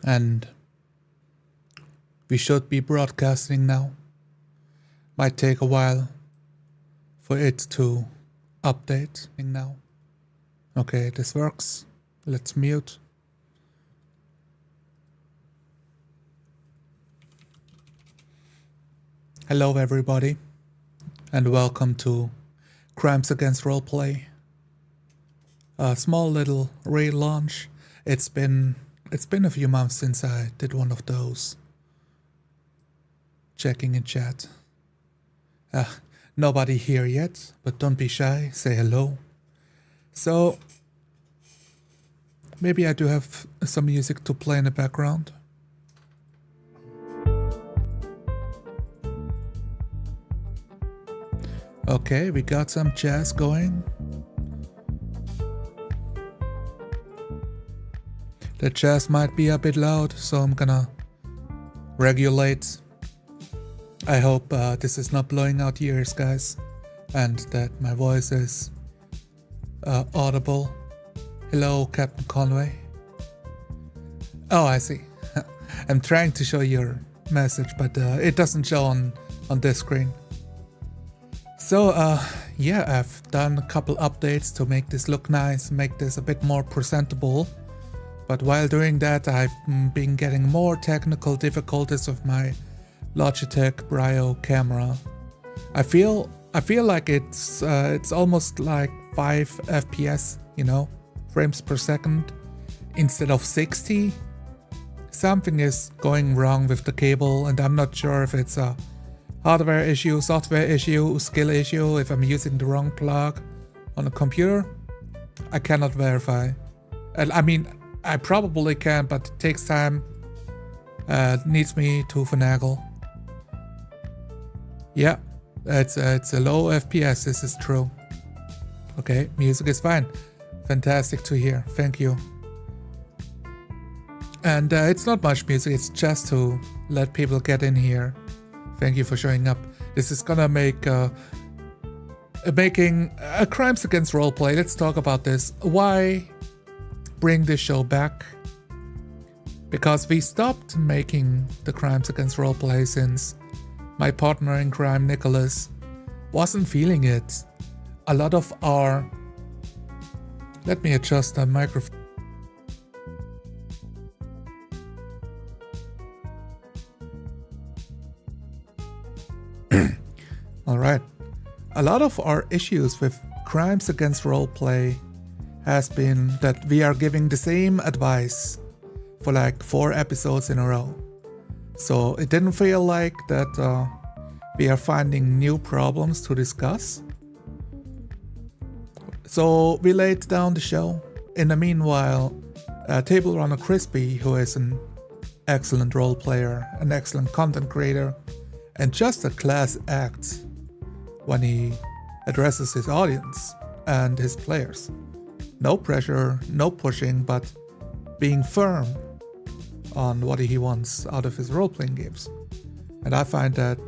and we should be broadcasting now. Might take a while for it to update now. Okay, this works. Let's mute. Hello everybody, and welcome to Crimes Against Roleplay. A small little relaunch. It's been a few months since I did one of those. Checking in chat. Nobody here yet, but don't be shy, say hello. So, maybe I do have some music to play in the background. Okay, we got some jazz going. The jazz might be a bit loud, so I'm gonna regulate. I hope this is not blowing out ears, guys, and that my voice is audible. Hello, Captain Conway. Oh, I see. I'm trying to show your message, but it doesn't show on this screen. So, yeah, I've done a couple updates to make this look nice, make this a bit more presentable. But while doing that, I've been getting more technical difficulties with my Logitech Brio camera. I feel like it's almost like 5 FPS, you know, frames per second, instead of 60. Something is going wrong with the cable, and I'm not sure if it's a hardware issue, software issue, skill issue, if I'm using the wrong plug on a computer. I cannot verify. I mean, I probably can, but it takes time. Needs me to finagle. Yeah, it's a low FPS, this is true. Okay, music is fine. Fantastic to hear, thank you. And it's not much music, it's just to let people get in here. Thank you for showing up. This is gonna make making Crimes Against Roleplay. Let's talk about this. Why bring this show back? Because we stopped making the Crimes Against Roleplay since my partner in crime, Nicholas, wasn't feeling it. A lot of our... Let me adjust the microphone. Alright. A lot of our issues with Crimes Against Roleplay has been that we are giving the same advice for like 4 episodes in a row. So it didn't feel like that we are finding new problems to discuss. So we laid down the show. In the meanwhile, Table Runner Crispy, who is an excellent role player, an excellent content creator, and just a class act when he addresses his audience and his players. No pressure, no pushing, but being firm on what he wants out of his role-playing games. And I find that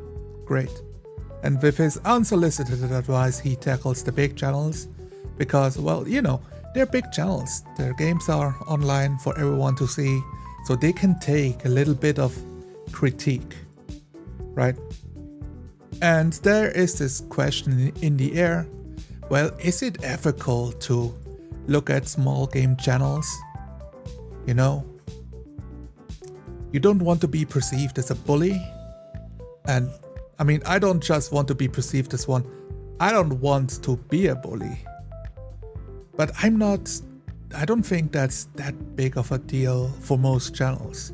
great. And with his unsolicited advice, he tackles the big channels because, well, you know, they're big channels. Their games are online for everyone to see, so they can take a little bit of critique, right? And there is this question in the air. Well, is it ethical to look at small game channels? You know, you don't want to be perceived as a bully. And I mean, I don't just want to be perceived as one. I don't want to be a bully. But I don't think that's that big of a deal for most channels.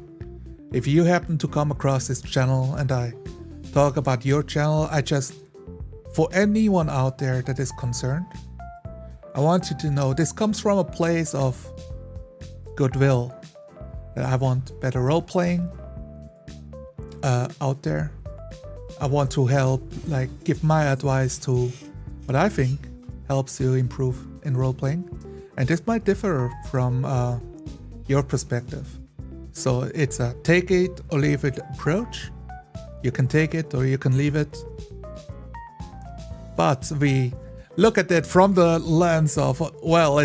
If you happen to come across this channel and I talk about your channel, for anyone out there that is concerned, I want you to know this comes from a place of goodwill. That I want better role playing out there. I want to help, like, give my advice to what I think helps you improve in role playing, and this might differ from your perspective. So it's a take it or leave it approach. You can take it or you can leave it. But we look at it from the lens of, well,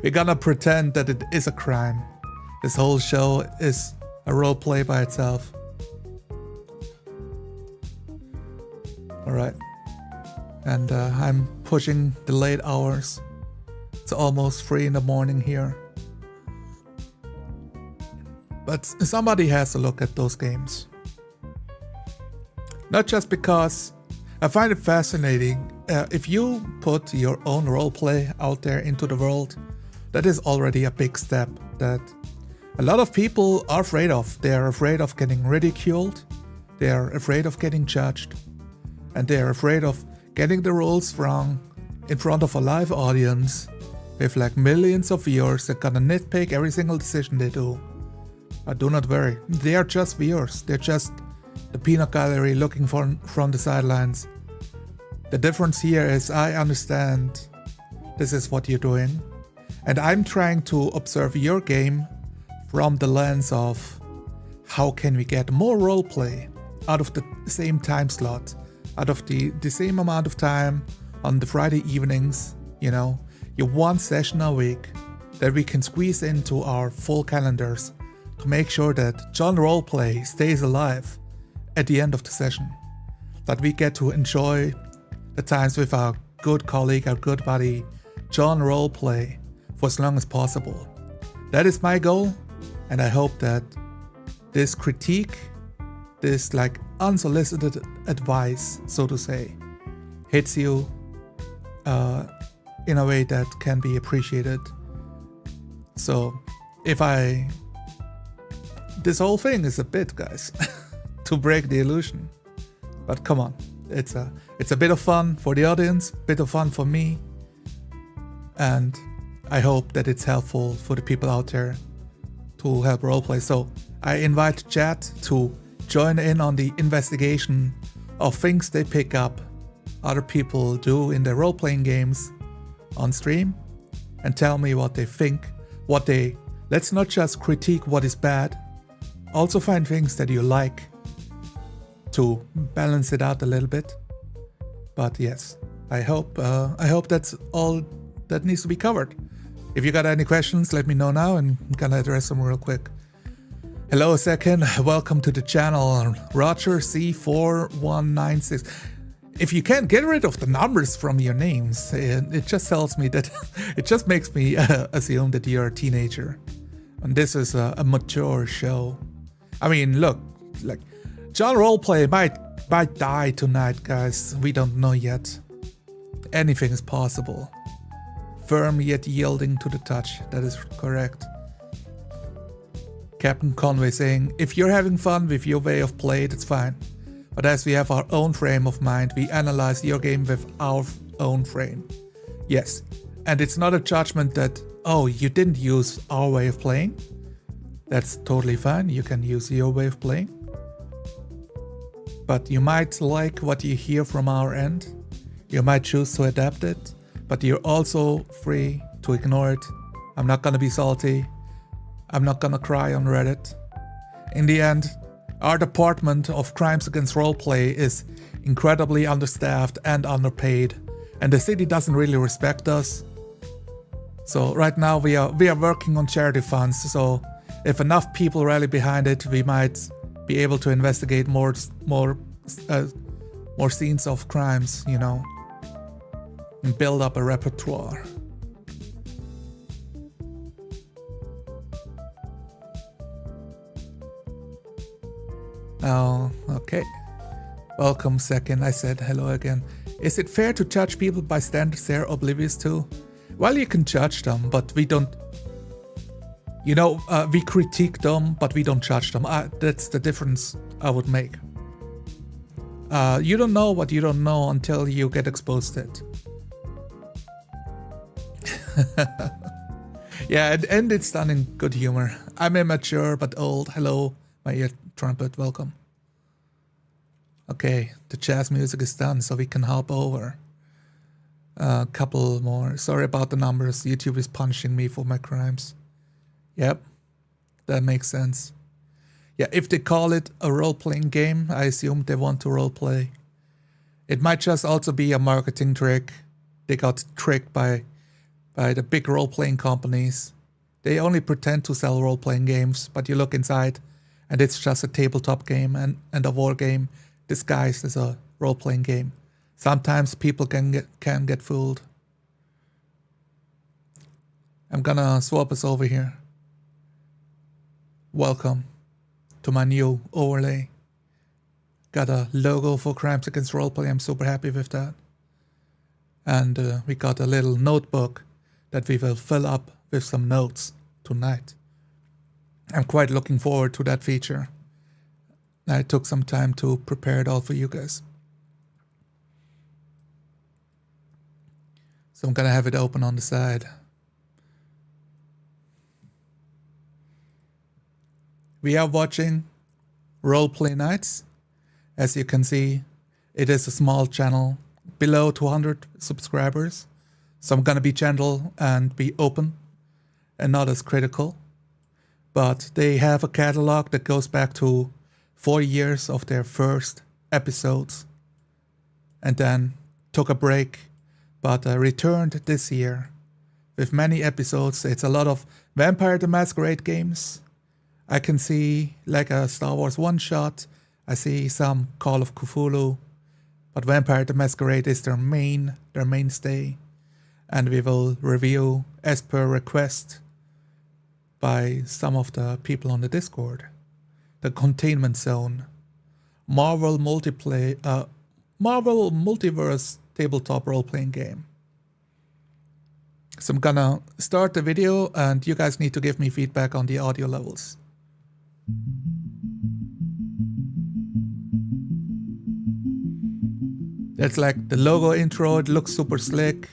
we're gonna pretend that it is a crime. This whole show is a role play by itself. Alright. And I'm pushing the late hours. It's almost 3 in the morning here. But somebody has to look at those games. Not just because I find it fascinating. If you put your own roleplay out there into the world, that is already a big step that a lot of people are afraid of. They are afraid of getting ridiculed. They are afraid of getting judged. And they are afraid of getting the rules wrong in front of a live audience with like millions of viewers that gonna nitpick every single decision they do. But do not worry, they are just viewers. They're just the peanut gallery looking from the sidelines. The difference here is I understand this is what you're doing, and I'm trying to observe your game from the lens of how can we get more roleplay out of the same time slot, out of the same amount of time on the Friday evenings, you know, your one session a week that we can squeeze into our full calendars to make sure that John Roleplay stays alive at the end of the session. That we get to enjoy the times with our good colleague, our good buddy, John Roleplay, for as long as possible. That is my goal, and I hope that this critique, this like unsolicited advice, so to say, hits you in a way that can be appreciated. So this whole thing is a bit, guys, to break the illusion. But come on, it's a bit of fun for the audience, bit of fun for me, and I hope that it's helpful for the people out there to help roleplay. So I invite chat to join in on the investigation of things they pick up other people do in their role-playing games on stream, and tell me what they think, let's not just critique what is bad, also find things that you like to balance it out a little bit. But yes, I hope that's all that needs to be covered. If you got any questions, let me know now and I'm gonna address them real quick. Hello second, welcome to the channel, Roger C4196. If you can't get rid of the numbers from your names, it just tells me that, it just makes me assume that you're a teenager. And this is a mature show. I mean, look, like, John Roleplay might die tonight, guys. We don't know yet. Anything is possible. Firm yet yielding to the touch. That is correct. Captain Conway saying, if you're having fun with your way of play, that's fine. But as we have our own frame of mind, we analyze your game with our own frame. Yes, and it's not a judgment that, oh, you didn't use our way of playing. That's totally fine, you can use your way of playing. But you might like what you hear from our end. You might choose to adapt it, but you're also free to ignore it. I'm not gonna be salty. I'm not gonna cry on Reddit. In the end, our department of crimes against roleplay is incredibly understaffed and underpaid, and the city doesn't really respect us. So right now we are working on charity funds, so if enough people rally behind it, we might be able to investigate more scenes of crimes, you know, and build up a repertoire. Oh, okay. Welcome second, I said hello again. Is it fair to judge people by standards they're oblivious to? Well, you can judge them, but we don't... You know, we critique them, but we don't judge them. That's the difference I would make. You don't know what you don't know until you get exposed to it. Yeah, and it's done in good humor. I'm immature but old. Hello, my ear trumpet, welcome. Okay, the jazz music is done, so we can hop over. A couple more. Sorry about the numbers. YouTube is punishing me for my crimes. Yep, that makes sense. Yeah, if they call it a role-playing game, I assume they want to roleplay. It might just also be a marketing trick. They got tricked by the big role-playing companies They only pretend to sell role-playing games, but you look inside and it's just a tabletop game and a war game disguised as a role-playing game. Sometimes people can get fooled. I'm gonna swap us over here. Welcome to my new overlay. Got a logo for Crimes Against Roleplay. I'm super happy with that. And we got a little notebook that we will fill up with some notes tonight. I'm quite looking forward to that feature. I took some time to prepare it all for you guys. So I'm gonna have it open on the side. We are watching Roleplay Nights. As you can see, it is a small channel, below 200 subscribers. So I'm gonna be gentle and be open and not as critical. But they have a catalog that goes back to 4 years of their first episodes. And then took a break, but returned this year with many episodes. It's a lot of Vampire the Masquerade games. I can see like a Star Wars one-shot. I see some Call of Cthulhu. But Vampire the Masquerade is their mainstay. And we will review, as per request by some of the people on the Discord, the Containment Zone, Marvel multiverse tabletop role-playing game. So I'm gonna start the video and you guys need to give me feedback on the audio levels. That's like the logo intro, it looks super slick.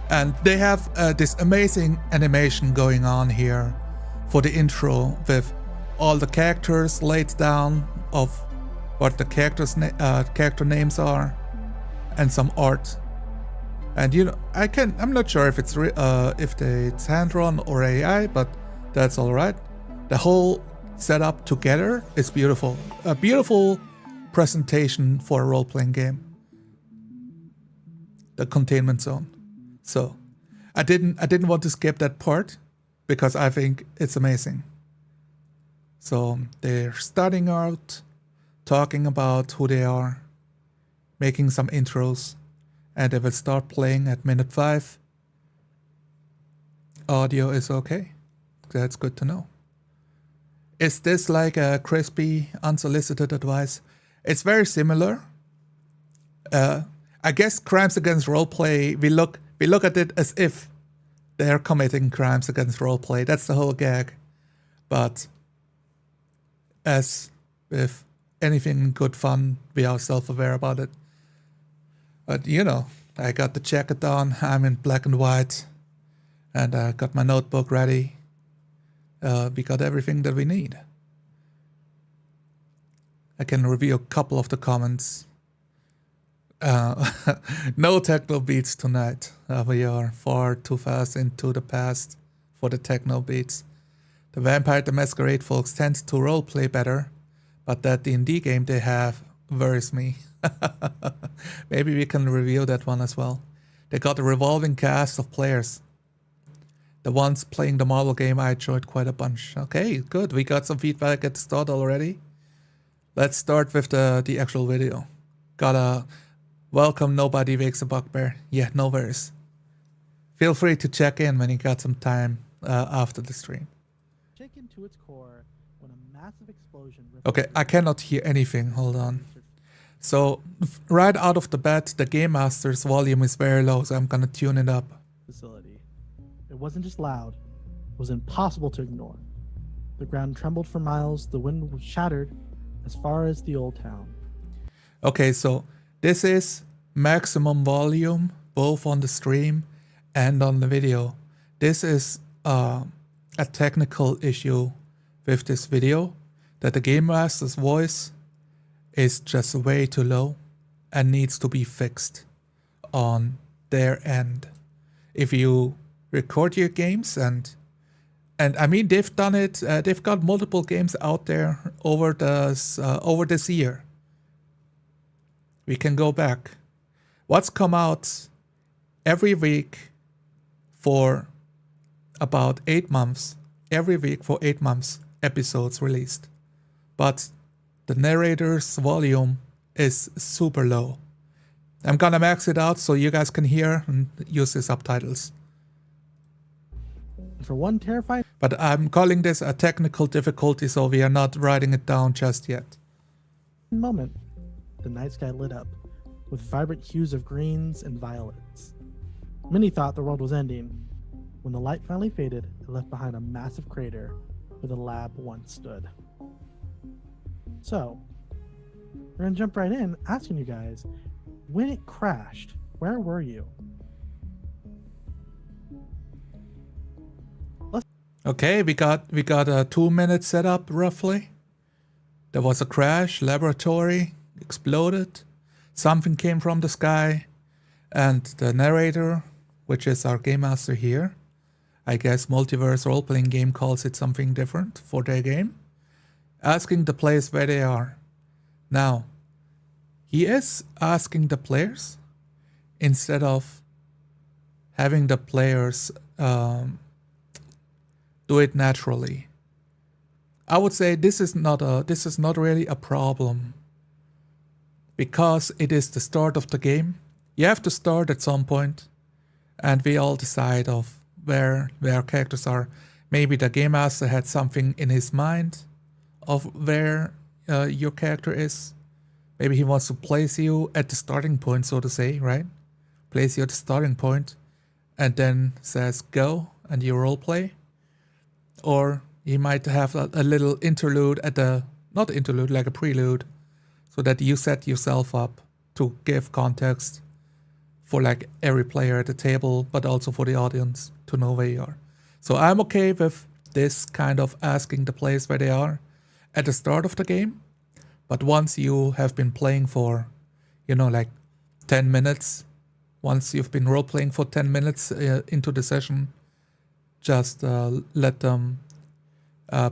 And they have this amazing animation going on here for the intro with all the characters laid down of what the character names are and some art. And you know, I'm not sure if it's hand-drawn or AI, but that's all right. The whole setup together is beautiful. A beautiful presentation for a role-playing game. The Containment Zone. So, I didn't want to skip that part because I think it's amazing. So they're starting out talking about who they are, making some intros, and they will start playing at minute 5. Audio is okay. That's good to know. Is this like a crispy, unsolicited advice? It's very similar. I guess Crimes Against Roleplay, we look at it as if they're committing crimes against roleplay. That's the whole gag. But as with anything in good fun, we are self-aware about it. But you know, I got the jacket on, I'm in black and white, and I got my notebook ready. We got everything that we need. I can review a couple of the comments. No techno beats tonight. We are far too fast into the past for the techno beats. The Vampire the Masquerade folks tend to roleplay better, but that D&D game they have worries me. Maybe we can review that one as well. They got a revolving cast of players. The ones playing the Marvel game I enjoyed quite a bunch. Okay, good. We got some feedback at the start already. Let's start with the actual video. Got a welcome Nobody Wakes a Bugbear. Yeah, no worries. Feel free to check in when you got some time after the stream. Shaken to its core when a massive explosion. Okay, I cannot hear anything. Hold on. So right out of the bat, the Game Master's volume is very low, so I'm gonna tune it up. Facility. It wasn't just loud. It was impossible to ignore. The ground trembled for miles. The wind was shattered as far as the old town. Okay, so this is maximum volume, both on the stream and on the video. This is a technical issue with this video, that the Game Master's voice is just way too low and needs to be fixed on their end. If you record your games and I mean they've done it, they've got multiple games out there over this year. We can go back. What's come out every week for about 8 months. Every week for 8 months, episodes released. But the narrator's volume is super low. I'm gonna max it out so you guys can hear and use the subtitles. For one terrifying But I'm calling this a technical difficulty, so we are not writing it down just yet. moment, the night sky lit up with vibrant hues of greens and violets. Many thought the world was ending. When the light finally faded, it left behind a massive crater where the lab once stood. So, we're gonna jump right in, asking you guys, when it crashed, where were you? Okay, we got a 2-minute setup roughly. There was a crash, laboratory exploded, something came from the sky, and the narrator, which is our game master here, I guess multiverse role-playing game calls it something different for their game, asking the players where they are. Now, he is asking the players instead of having the players do it naturally. I would say this is not really a problem because it is the start of the game. You have to start at some point, and we all decide of where our characters are. Maybe the game master had something in his mind of where your character is. Maybe he wants to place you at the starting point, so to say, right? Place you at the starting point, and then says go, and you role play. Or he might have a little interlude not interlude, like a prelude, so that you set yourself up to give context for like every player at the table, but also for the audience to know where you are. So I'm okay with this kind of asking the players where they are at the start of the game. But once you have been playing for, like 10 minutes, once you've been role-playing for 10 minutes into the session, just let them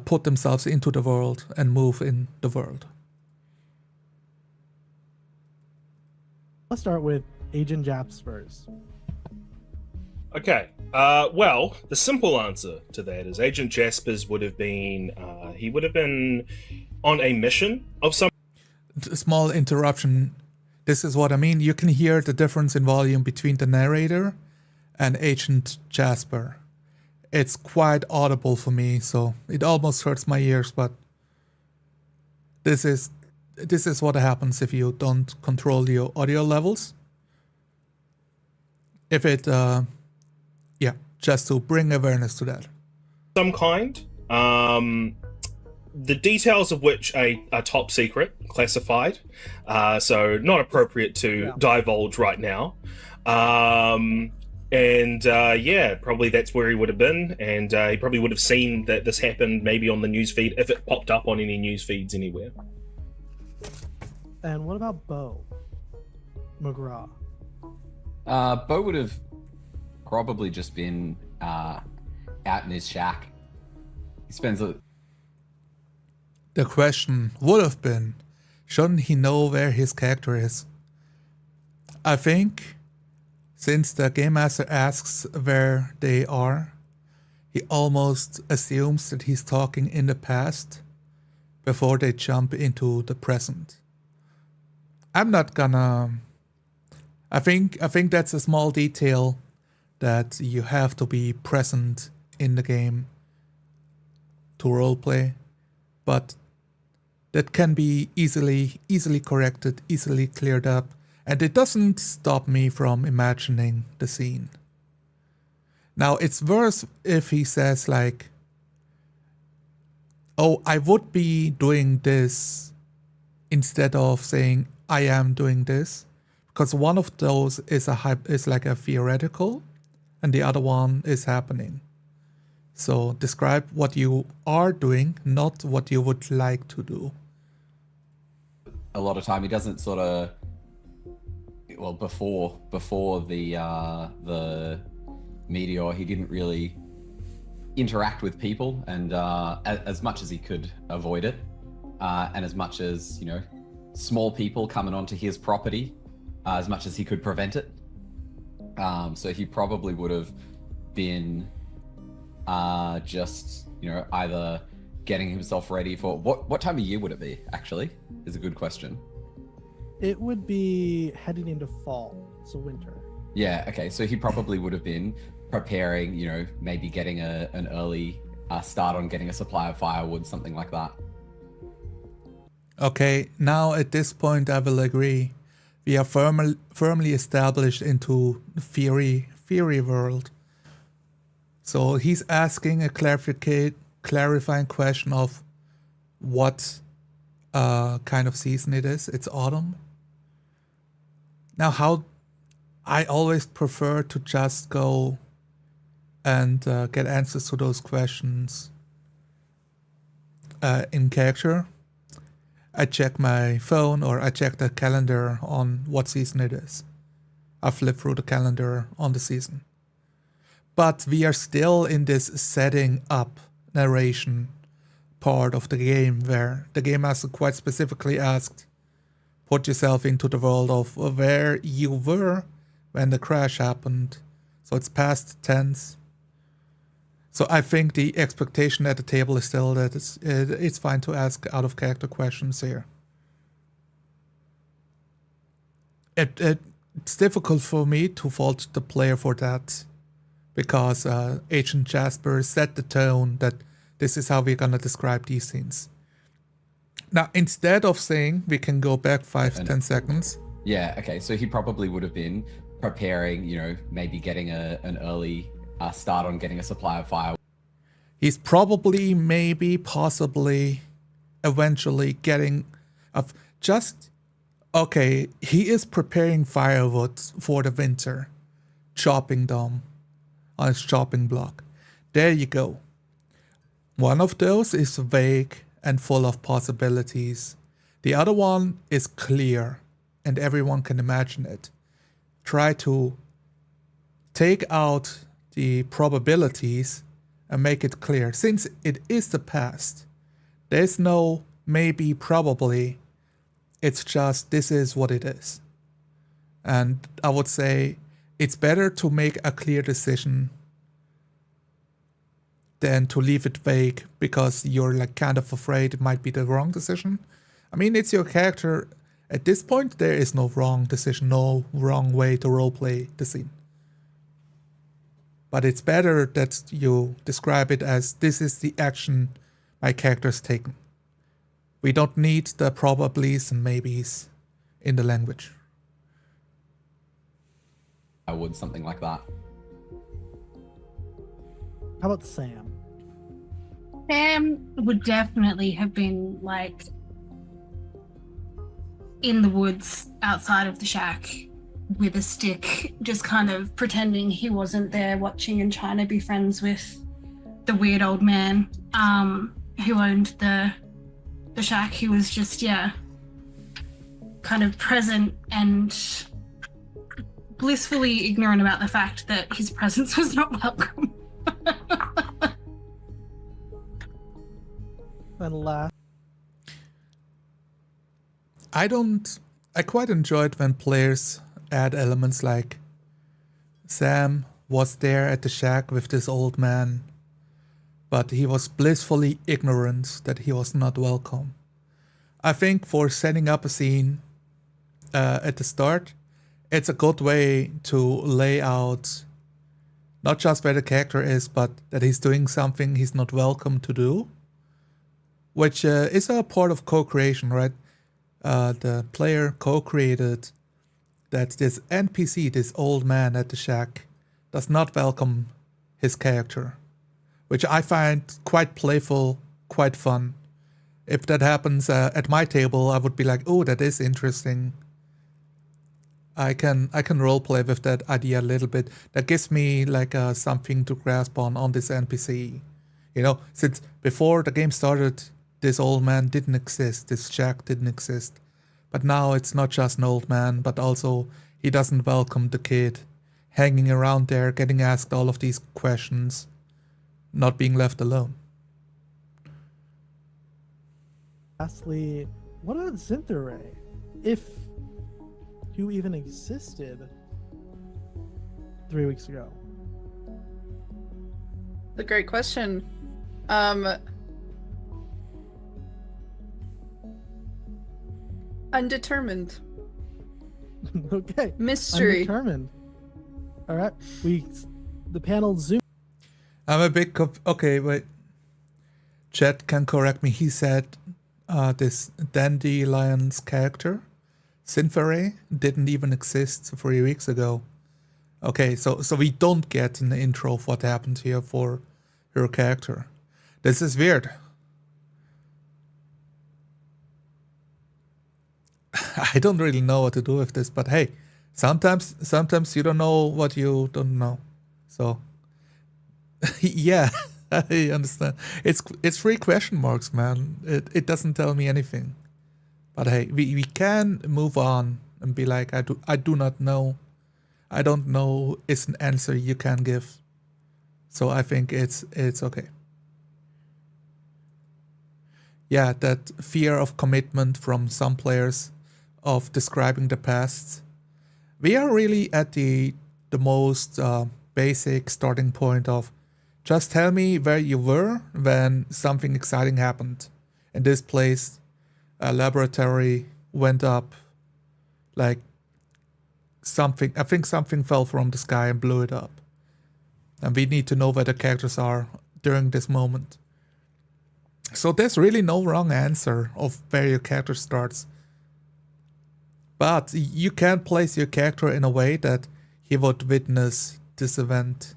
put themselves into the world and move in the world. Let's start with Agent Jaspers. Okay. Well, the simple answer to that is Agent Jaspers would have been on a mission of some. Small interruption. This is what I mean. You can hear the difference in volume between the narrator and Agent Jasper. It's quite audible for me, so it almost hurts my ears, but this is what happens if you don't control your audio levels. If it, just to bring awareness to that. Some kind. The details of which are top secret, classified, so not appropriate to divulge right now. Probably that's where he would have been, and he probably would have seen that this happened maybe on the news feed if it popped up on any news feeds anywhere. And what about Bo McGraw? Bo would have probably just been out in his shack. He spends The question would have been, shouldn't he know where his character is? I think since the game master asks where they are, he almost assumes that he's talking in the past before they jump into the present. I'm not gonna... I think that's a small detail that you have to be present in the game to roleplay, but that can be easily corrected, easily cleared up, and it doesn't stop me from imagining the scene. Now, it's worse if he says like, oh, I would be doing this, instead of saying I am doing this, because one of those is like a theoretical, and the other one is happening. So describe what you are doing, not what you would like to do. a lot of time he doesn't sort of, well, before the meteor, he didn't really interact with people, and as much as he could avoid it, and as much as, you know, small people coming onto his property, as much as he could prevent it. So he probably would have been just, either getting himself ready for what time of year would it be, actually, is a good question. It would be heading into fall, so winter. Yeah, okay. So he probably would have been preparing, maybe getting an early start on getting a supply of firewood, something like that. Okay, now at this point I will agree. We are firmly established into the theory world. So he's asking a clarifying question of what kind of season it is. It's autumn. Now, how I always prefer to just go and get answers to those questions in character. I check my phone or I check the calendar on what season it is. I flip through the calendar on the season. But we are still in this setting up narration part of the game where the game master quite specifically asked, put yourself into the world of where you were when the crash happened. So it's past tense. So I think the expectation at the table is still that it's fine to ask out of character questions here. It's difficult for me to fault the player for that, because Agent Jasper set the tone that this is how we're gonna describe these scenes. Now, instead of saying we can go back 5-10 seconds. Yeah, okay. So he probably would have been preparing, maybe getting an early start on getting a supply of fire. He's probably, maybe, possibly, eventually getting okay, he is preparing firewood for the winter, chopping them on his chopping block. There you go. One of those is vague and full of possibilities. The other one is clear and everyone can imagine it. Try to take out the probabilities and make it clear. Since it is the past, there's no maybe, probably. It's just this is what it is. And I would say it's better to make a clear decision than to leave it vague because you're like kind of afraid it might be the wrong decision. I mean, it's your character. At this point, there is no wrong decision, no wrong way to roleplay the scene. But it's better that you describe it as this is the action my character's taken. We don't need the probablys and maybes in the language. I would, something like that. How about Sam? Sam would definitely have been like in the woods outside of the shack with a stick, just kind of pretending he wasn't there watching and trying to be friends with the weird old man who owned the shack. He was just, kind of present and blissfully ignorant about the fact that his presence was not welcome. And last, I quite enjoyed when players add elements like Sam was there at the shack with this old man, but he was blissfully ignorant that he was not welcome. I think for setting up a scene at the start, it's a good way to lay out not just where the character is, but that he's doing something he's not welcome to do, which is a part of co-creation, right? The player co-created that this NPC, this old man at the shack, does not welcome his character, which I find quite playful, quite fun. If that happens at my table, I would be like, oh, that is interesting. I can roleplay with that idea a little bit. That gives me like something to grasp on this NPC. Since before the game started, this old man didn't exist, this shack didn't exist. But now it's not just an old man, but also he doesn't welcome the kid hanging around there, getting asked all of these questions, not being left alone. lastly, what about Zintheray? If you even existed, 3 weeks ago? It's a great question. Undetermined. Okay. Mystery. Undetermined. All right. The panel zoom. I'm a bit okay, wait. Chet can correct me. He said this Dandelion's character, Sinfere, didn't even exist 3 weeks ago. Okay, so we don't get an intro of what happened here for her character. This is weird. I don't really know what to do with this, but hey, sometimes you don't know what you don't know. So yeah, I understand. It's 3 question marks, man. It doesn't tell me anything. But hey, we can move on and be like, I do not know. I don't know is an answer you can give. So I think it's okay. Yeah, that fear of commitment from some players of describing the past. We are really at the most basic starting point of just tell me where you were when something exciting happened. In this place, a laboratory went up, like something, I think something fell from the sky and blew it up. And we need to know where the characters are during this moment. So there's really no wrong answer of where your character starts. But you can place your character in a way that he would witness this event.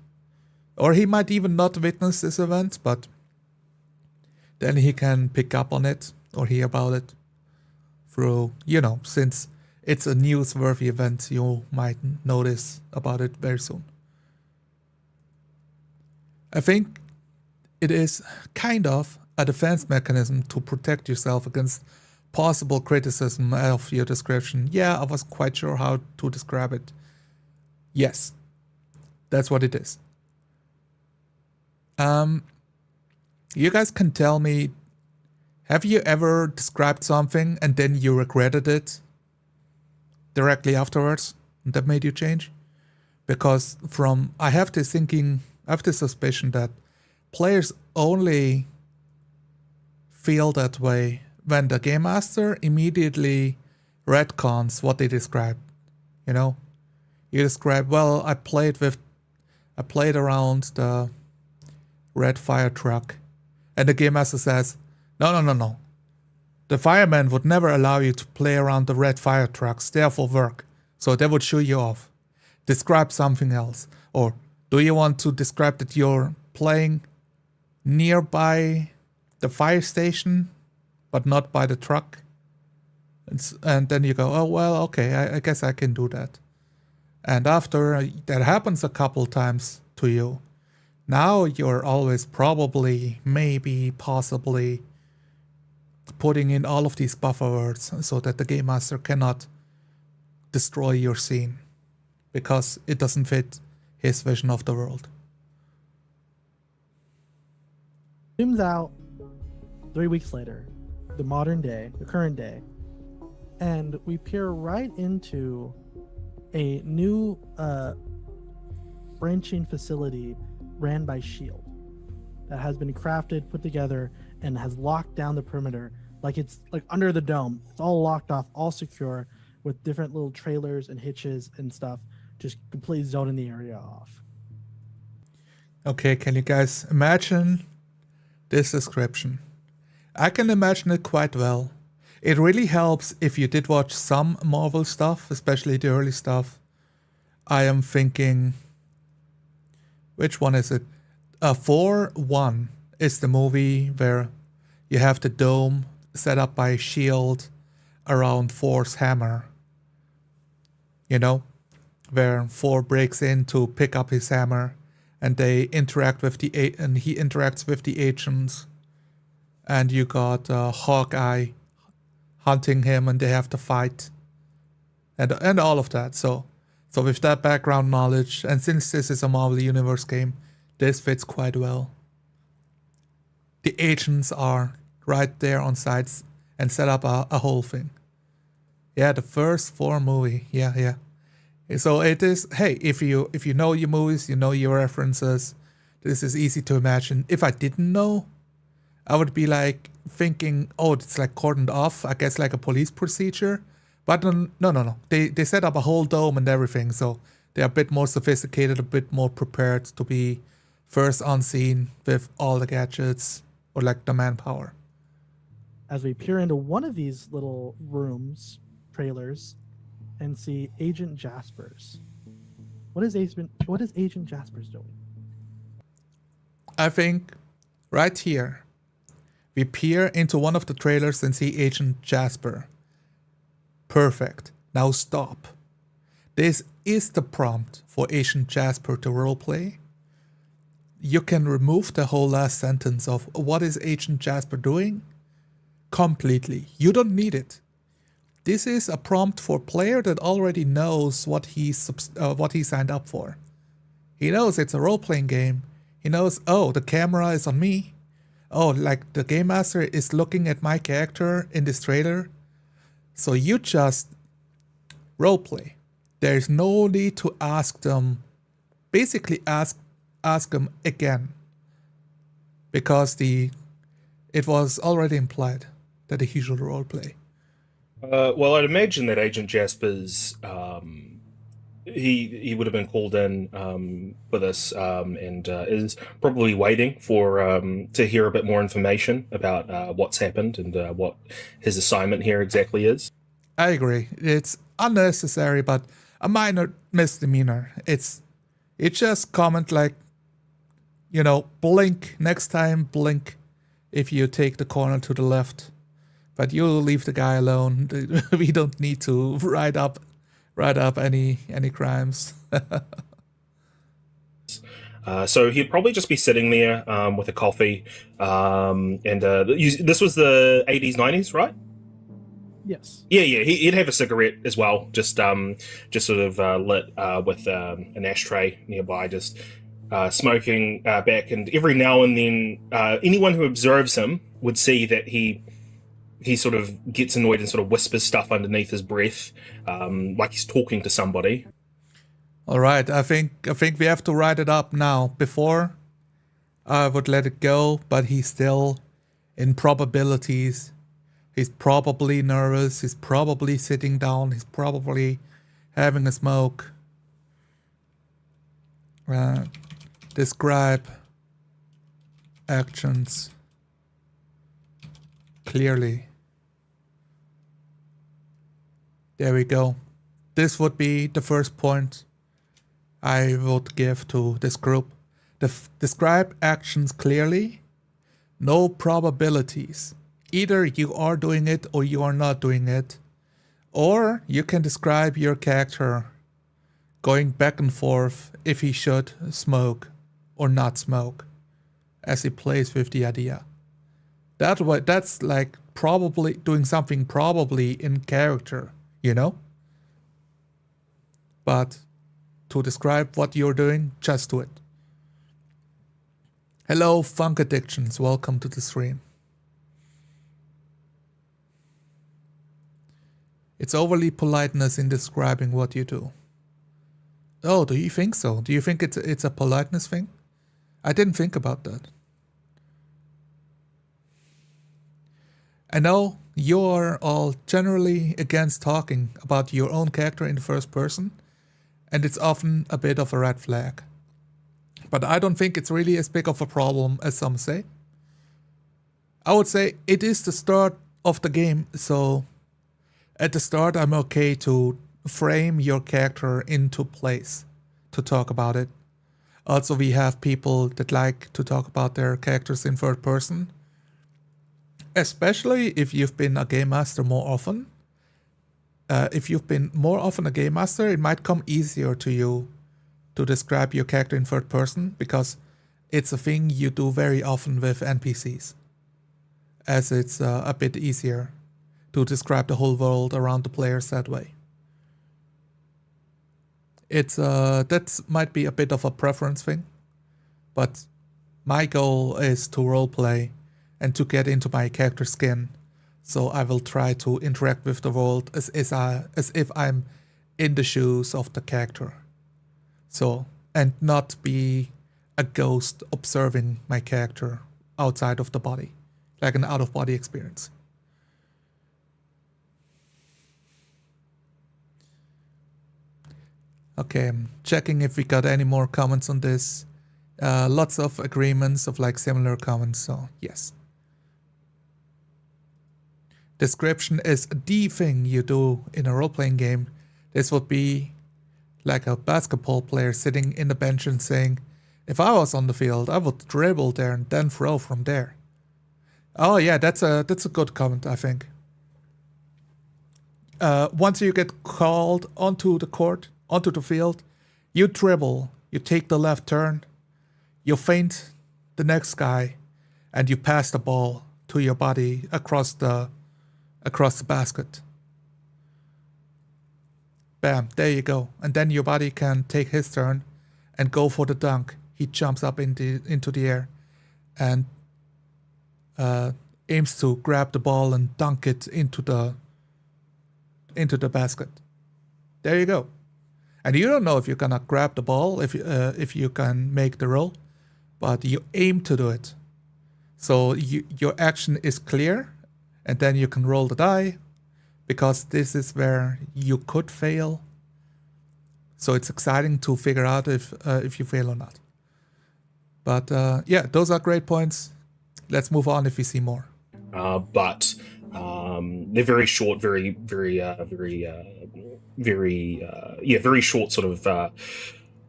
Or he might even not witness this event, but then he can pick up on it or hear about it through, since it's a newsworthy event, you might notice about it very soon. I think it is kind of a defense mechanism to protect yourself against possible criticism of your description. Yeah, I wasn't quite sure how to describe it. Yes, that's what it is. You guys can tell me, have you ever described something and then you regretted it directly afterwards? That made you change? Because I have this suspicion that players only feel that way when the game master immediately retcons what they described. You describe, well, I played around the red fire truck, and the game master says, no. The fireman would never allow you to play around the red fire trucks. They're for work, so they would shoo you off. Describe something else. Or do you want to describe that you're playing nearby the fire station, but not by the truck? And then you go, oh, well, okay, I guess I can do that. And after that happens a couple times to you, now you're always probably, maybe, possibly putting in all of these buffer words so that the game master cannot destroy your scene because it doesn't fit his vision of the world. Zooms out 3 weeks later, the modern day, the current day, and we peer right into a new branching facility ran by S.H.I.E.L.D. that has been crafted, put together, and has locked down the perimeter like it's like under the dome. It's all locked off, all secure, with different little trailers and hitches and stuff, just completely zoning the area off. Okay, can you guys imagine this description? I can imagine it quite well. It really helps if you did watch some Marvel stuff, especially the early stuff. I am thinking, which one is it? 4-1 is the movie where you have the dome set up by S.H.I.E.L.D. around Thor's hammer. Where Thor breaks in to pick up his hammer, and they interact with and he interacts with the agents, and you got Hawkeye hunting him, and they have to fight, and all of that. So with that background knowledge, and since this is a Marvel Universe game, this fits quite well. The agents are right there on sites and set up a whole thing. Yeah, the first Thor movie. Yeah. So it is. Hey, if you know your movies, you know your references. This is easy to imagine. If I didn't know, I would be like thinking, oh, it's like cordoned off. I guess like a police procedure. But no. They set up a whole dome and everything, so they're a bit more sophisticated, a bit more prepared to be first on scene with all the gadgets or like the manpower. As we peer into one of these little rooms, trailers, and see Agent Jaspers. What is Agent Jaspers doing? I think right here, we peer into one of the trailers and see Agent Jasper. Perfect. Now stop. This is the prompt for Agent Jasper to roleplay. You can remove the whole last sentence of what is Agent Jasper doing completely. You don't need it. This is a prompt for a player that already knows what he signed up for. He knows it's a role-playing game. He knows, oh, the camera is on me. Oh, like the game master is looking at my character in this trailer. So you just roleplay. There's no need to ask them, basically ask them again. Because it was already implied that he should roleplay. Well, I'd imagine that Agent Jasper's he would have been called in for this and is probably waiting for to hear a bit more information about what's happened and what his assignment here exactly is. I agree. It's unnecessary, but a minor misdemeanor. It's just comment like, blink next time, blink if you take the corner to the left. But you leave the guy alone. We don't need to write up any crimes. So he'd probably just be sitting there with a coffee. This was the 80s, 90s, right? Yes. Yeah. He'd have a cigarette as well, just sort of lit with an ashtray nearby, just smoking back. And every now and then, anyone who observes him would see that he sort of gets annoyed and sort of whispers stuff underneath his breath, like he's talking to somebody. All right, I think we have to write it up now. Before, I would let it go, but he's still in probabilities. He's probably nervous. He's probably sitting down. He's probably having a smoke. Describe actions clearly. There we go. This would be the first point I would give to this group. Describe actions clearly. No probabilities. Either you are doing it or you are not doing it. Or you can describe your character going back and forth if he should smoke or not smoke as he plays with the idea. That's like probably doing something probably in character. But to describe what you're doing, just do it. Hello, Funk Addictions. Welcome to the stream. It's overly politeness in describing what you do. Oh, do you think so? Do you think it's a politeness thing? I didn't think about that. I know you're all generally against talking about your own character in the first person, and it's often a bit of a red flag. But I don't think it's really as big of a problem as some say. I would say it is the start of the game, so at the start I'm okay to frame your character into place to talk about it. Also, we have people that like to talk about their characters in third person. Especially if you've been a game master more often. If you've been more often a game master, it might come easier to you to describe your character in third person because it's a thing you do very often with NPCs. As it's a bit easier to describe the whole world around the players that way. That might be a bit of a preference thing, but my goal is to roleplay and to get into my character skin, so I will try to interact with the world as if I'm in the shoes of the character. So, and not be a ghost observing my character outside of the body, like an out-of-body experience. Okay, I'm checking if we got any more comments on this. Lots of agreements of like similar comments, so yes. Description is the thing you do in a role-playing game. This would be like a basketball player sitting in the bench and saying, if I was on the field, I would dribble there and then throw from there. Oh yeah, that's a good comment, I think. Once you get called onto the court, onto the field, you dribble, you take the left turn, you feint the next guy, and you pass the ball to your body across the basket. Bam, there you go. And then your body can take his turn and go for the dunk. He jumps up into the air and aims to grab the ball and dunk it into the basket. There you go. And you don't know if you're gonna grab the ball, if you can make the roll, but you aim to do it. So your action is clear, and then you can roll the die, because this is where you could fail. So it's exciting to figure out if you fail or not. But yeah, those are great points. Let's move on if we see more. But they're very short, very short sort of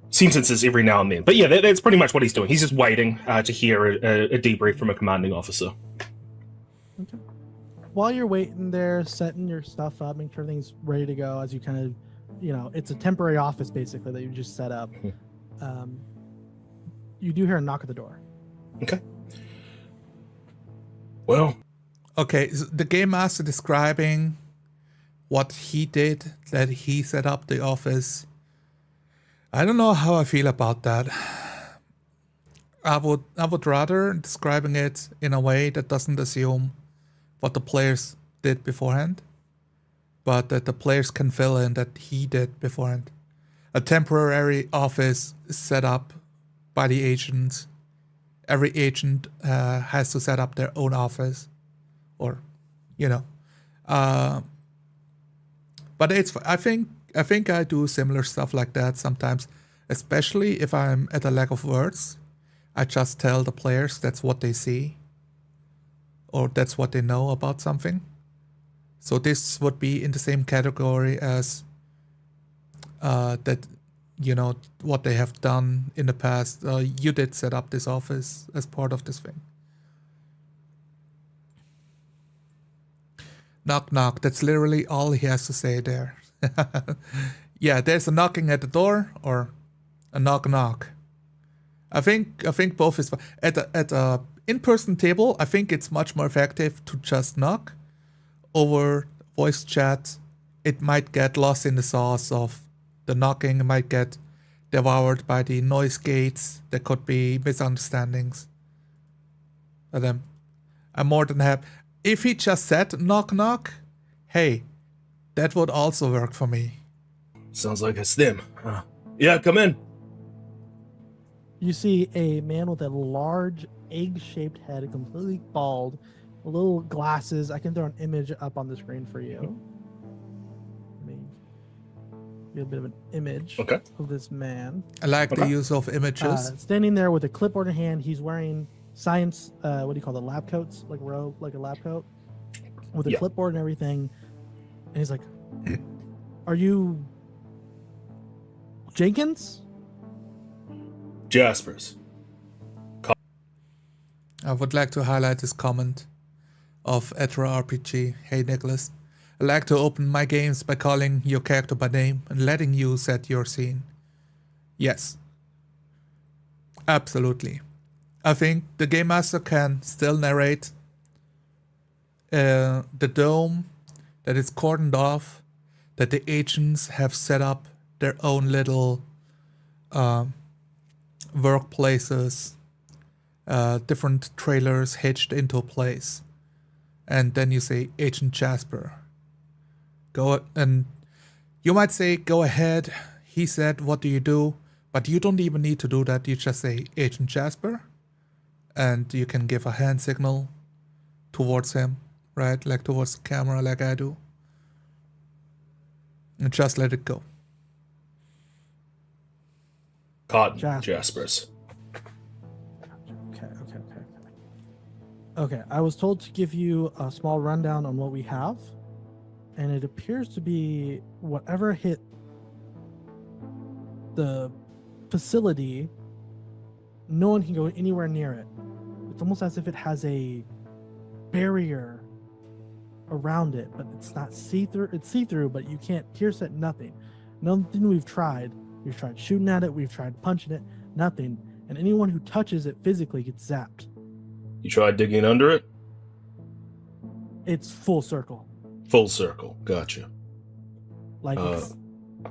sentences every now and then. But yeah, that's pretty much what he's doing. He's just waiting to hear a debrief from a commanding officer. Okay. While you're waiting there, setting your stuff up, making sure everything's ready to go as you kind of, it's a temporary office basically that you just set up. You do hear a knock at the door. Okay. Well. Okay, so the game master describing what he did, that he set up the office. I don't know how I feel about that. I would rather describing it in a way that doesn't assume what the players did beforehand, but that the players can fill in that he did beforehand. A temporary office is set up by the agent. Every agent has to set up their own office, or, but I think I do similar stuff like that sometimes, especially if I'm at a lack of words. I just tell the players that's what they see, or that's what they know about something. So this would be in the same category as that, what they have done in the past. You did set up this office as part of this thing. Knock, knock. That's literally all he has to say there. Yeah, there's a knocking at the door or a knock, knock. I think both is at a in-person table. I think it's much more effective to just knock. Over voice chat, it might get lost in the sauce of the knocking. It might get devoured by the noise gates. There could be misunderstandings. But I'm more than happy. If he just said knock knock, hey, that would also work for me. Sounds like it's them. Yeah, come in. You see a man with a large egg-shaped head, completely bald, little glasses. I can throw an image up on the screen for you. Let me get a bit of an image of this man. I like the use of images. Standing there with a clipboard in hand. He's wearing science, what do you call it, lab coats, like a lab coat, with a clipboard and everything. And he's like, "Are you Jenkins?" Jaspers. I would like to highlight this comment of TTRPG. Hey Nicholas, I like to open my games by calling your character by name and letting you set your scene. Yes, absolutely. I think the game master can still narrate the dome that is cordoned off, that the agents have set up their own little workplaces, different trailers hitched into place. And then you say, Agent Jasper. Go and You might say, go ahead. He said, what do you do? But you don't even need to do that. You just say, Agent Jasper. And you can give a hand signal towards him, right? Like towards the camera, like I do. And just let it go. Caught Jaspers. Jaspers. Okay, I was told to give you a small rundown on what we have, and it appears to be whatever hit the facility, no one can go anywhere near it. It's almost as if it has a barrier around it, but it's not see-through. It's see-through, but you can't pierce it, nothing. Nothing we've tried. We've tried shooting at it, we've tried punching it, nothing. And anyone who touches it physically gets zapped. You tried digging under it? It's full circle. Full circle. Gotcha. Like it's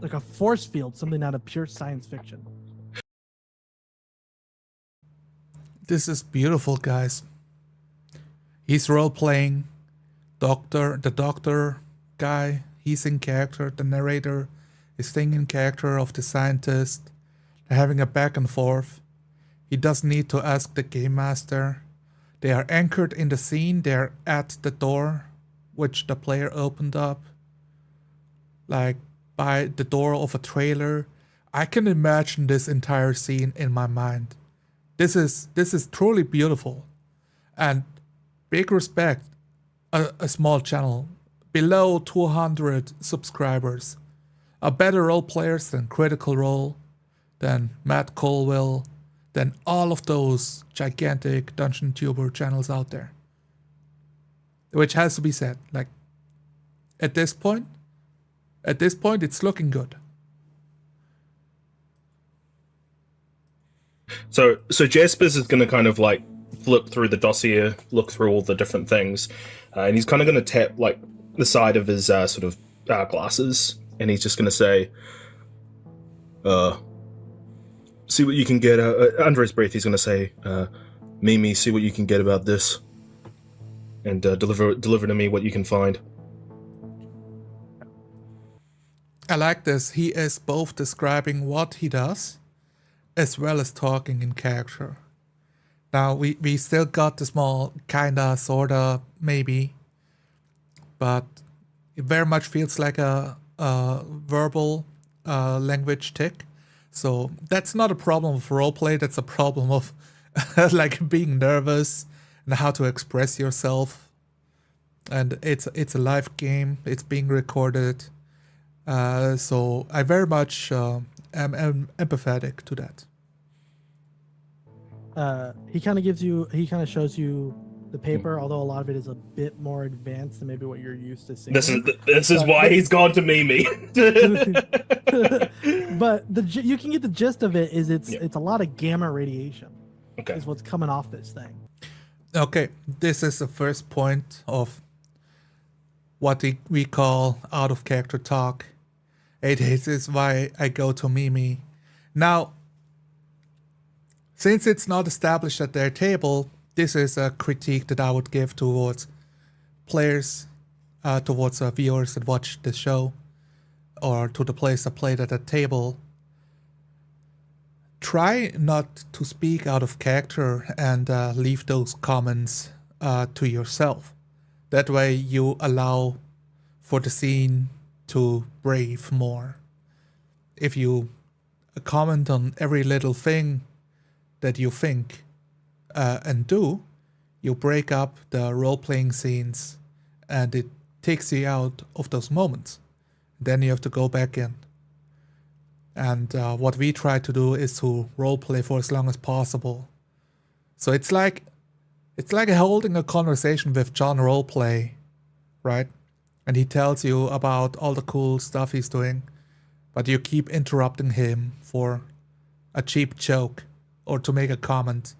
like a force field, something out of pure science fiction. This is beautiful, guys. He's role-playing the doctor guy. He's in character. The narrator is staying in character of the scientist. They're having a back and forth. He doesn't need to ask the game master. They are anchored in the scene. They're at the door, which the player opened up. Like by the door of a trailer. I can imagine this entire scene in my mind. This is truly beautiful. And big respect, a small channel, below 200 subscribers, are better role players than Critical Role, than Matt Colwell, than all of those gigantic Dungeon Tuber channels out there. Which has to be said, like, at this point, it's looking good. So Jaspers is going to kind of like flip through the dossier, look through all the different things, and he's kind of going to tap like the side of his sort of glasses, and he's just going to say, see what you can get under his breath. He's going to say, Mimi, see what you can get about this, and deliver to me what you can find. I like this. He is both describing what he does as well as talking in character. Now, we still got the small kinda, sorta, maybe, but it very much feels like a verbal language tick. So that's not a problem of roleplay, that's a problem of like being nervous and how to express yourself. And it's a live game, it's being recorded. So I very much am empathetic to that. He kind of shows you the paper, although a lot of it is a bit more advanced than maybe what you're used to seeing. This is why he's gone to Mimi. But you can get the gist of it. Is it's a lot of gamma radiation. Okay. Is what's coming off this thing. Okay, this is the first point of what we call out of character talk. This is why I go to Mimi. Now, since it's not established at their table, this is a critique that I would give towards players, towards viewers that watch the show, or to the players that played at the table. Try not to speak out of character and leave those comments to yourself. That way you allow for the scene to breathe more. If you comment on every little thing that you think and do, you break up the role-playing scenes and it takes you out of those moments. Then you have to go back in. And what we try to do is to role-play for as long as possible. So it's like holding a conversation with John Roleplay, right? And he tells you about all the cool stuff he's doing, but you keep interrupting him for a cheap joke or to make a comment,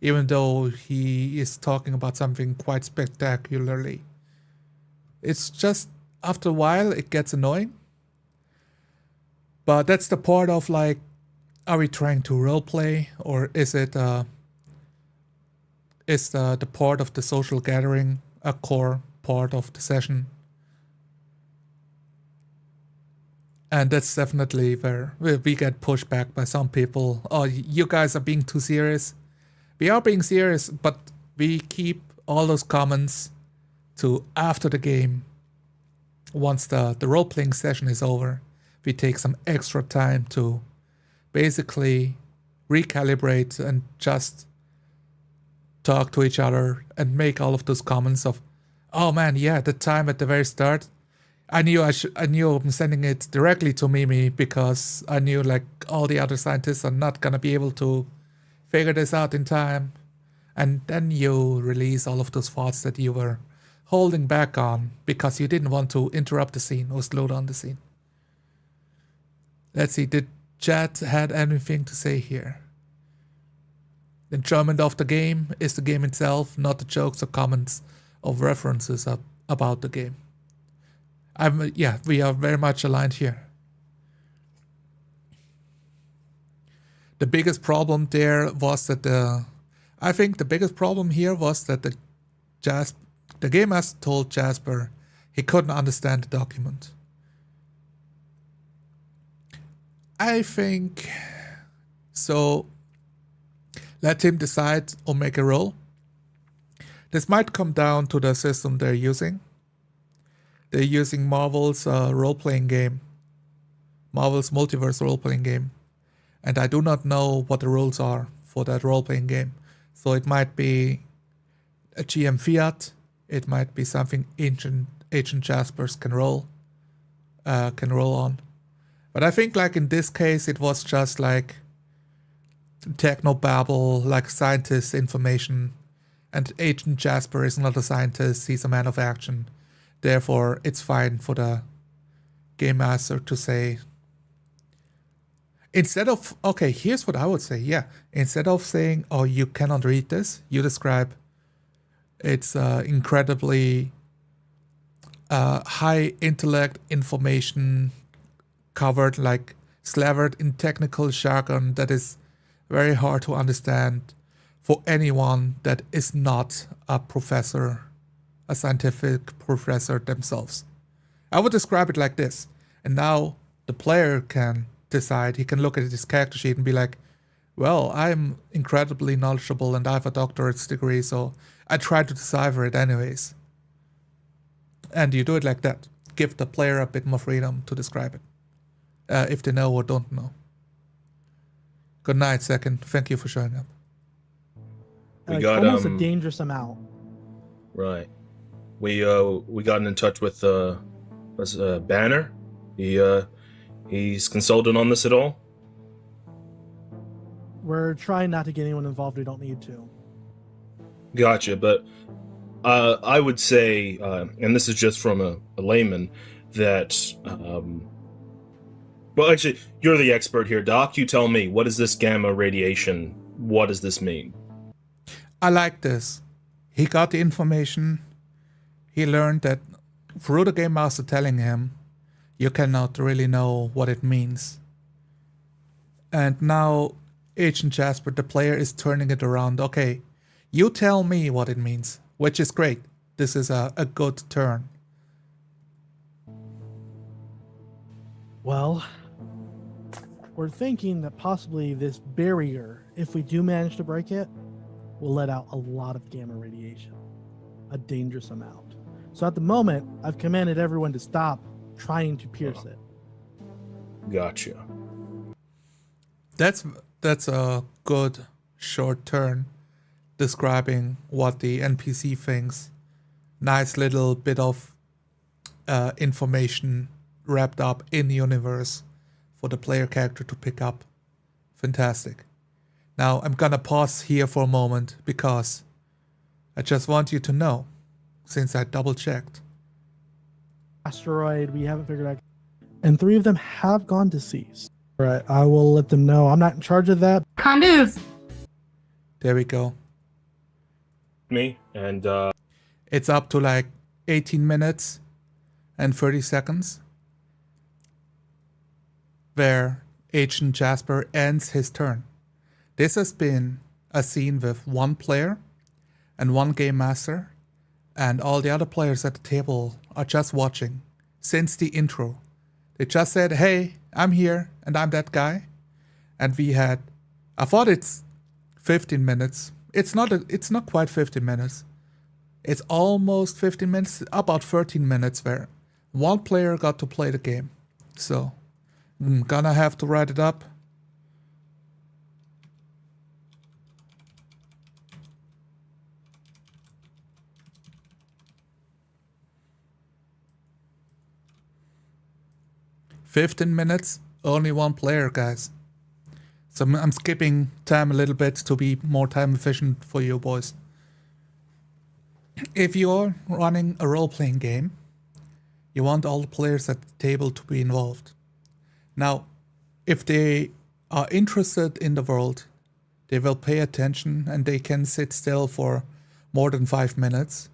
even though he is talking about something quite spectacularly. It's just, after a while, it gets annoying. But that's the part of like, are we trying to roleplay, or is it the part of the social gathering, a core part of the session? And that's definitely where we get pushed back by some people. Oh, you guys are being too serious. We are being serious, but we keep all those comments to after the game. Once the role-playing session is over, we take some extra time to basically recalibrate and just talk to each other and make all of those comments of, oh man, yeah, the time at the very start, I knew I'm sending it directly to Mimi because I knew like all the other scientists are not gonna be able to figure this out in time. And then you release all of those thoughts that you were holding back on because you didn't want to interrupt the scene or slow down the scene. Let's see, did Chad had anything to say here? The enjoyment of the game is the game itself, not the jokes or comments or references about the game. We are very much aligned here. The biggest problem there was that I think the biggest problem here was that the game master told Jasper he couldn't understand the document. I think so. Let him decide or make a roll. This might come down to the system they're using. They're using Marvel's role-playing game, Marvel's multiverse role-playing game, and I do not know what the rules are for that role-playing game. So it might be a GM Fiat. It might be something Agent Jaspers can roll on. But I think like in this case, it was just like technobabble, like scientist information. And Agent Jasper is not a scientist, he's a man of action. Therefore, it's fine for the game master to say, instead of, okay, here's what I would say, yeah. Instead of saying, oh, you cannot read this, you describe it's incredibly high intellect information covered, like slathered in technical jargon that is very hard to understand for anyone that is not a professor, a scientific professor themselves. I would describe it like this. And now the player can decide, he can look at his character sheet and be like, well, I'm incredibly knowledgeable and I have a doctorate's degree, so I try to decipher it anyways. And you do it like that. Give the player a bit more freedom to describe it, if they know or don't know. Good night, Second. Thank you for showing up. We Like, got almost a dangerous amount. right. We gotten in touch with Banner. He's consulted on this at all. We're trying not to get anyone involved we don't need to. Gotcha, but I would say, and this is just from a layman, that well, actually, you're the expert here, Doc. You tell me, what is this gamma radiation? What does this mean? I like this. He got the information. He learned that through the game master telling him, you cannot really know what it means. And now Agent Jasper, the player, is turning it around. Okay, you tell me what it means, which is great. This is a good turn. Well, we're thinking that possibly this barrier, if we do manage to break it, will let out a lot of gamma radiation, a dangerous amount. So at the moment, I've commanded everyone to stop trying to pierce it. Gotcha. That's a good short turn describing what the NPC thinks. Nice little bit of information wrapped up in the universe for the player character to pick up. Fantastic. Now I'm gonna pause here for a moment because I just want you to know, since I double checked. Asteroid, we haven't figured out. And 3 of them have gone deceased. All right, I will let them know. I'm not in charge of that. Kind of. There we go. Me and It's up to like 18 minutes and 30 seconds where Agent Jasper ends his turn. This has been a scene with 1 player and 1 game master, and all the other players at the table are just watching since the intro. They just said, hey, I'm here and I'm that guy. And I thought it's 15 minutes. It's not quite 15 minutes. It's almost 15 minutes, about 13 minutes where one player got to play the game. So I'm gonna have to write it up. $15, only one player, guys. So I'm skipping time a little bit to be more time efficient for you boys. If you're running a role-playing game, you want all the players at the table to be involved. Now, if they are interested in the world, they will pay attention and they can sit still for more than 5 minutes.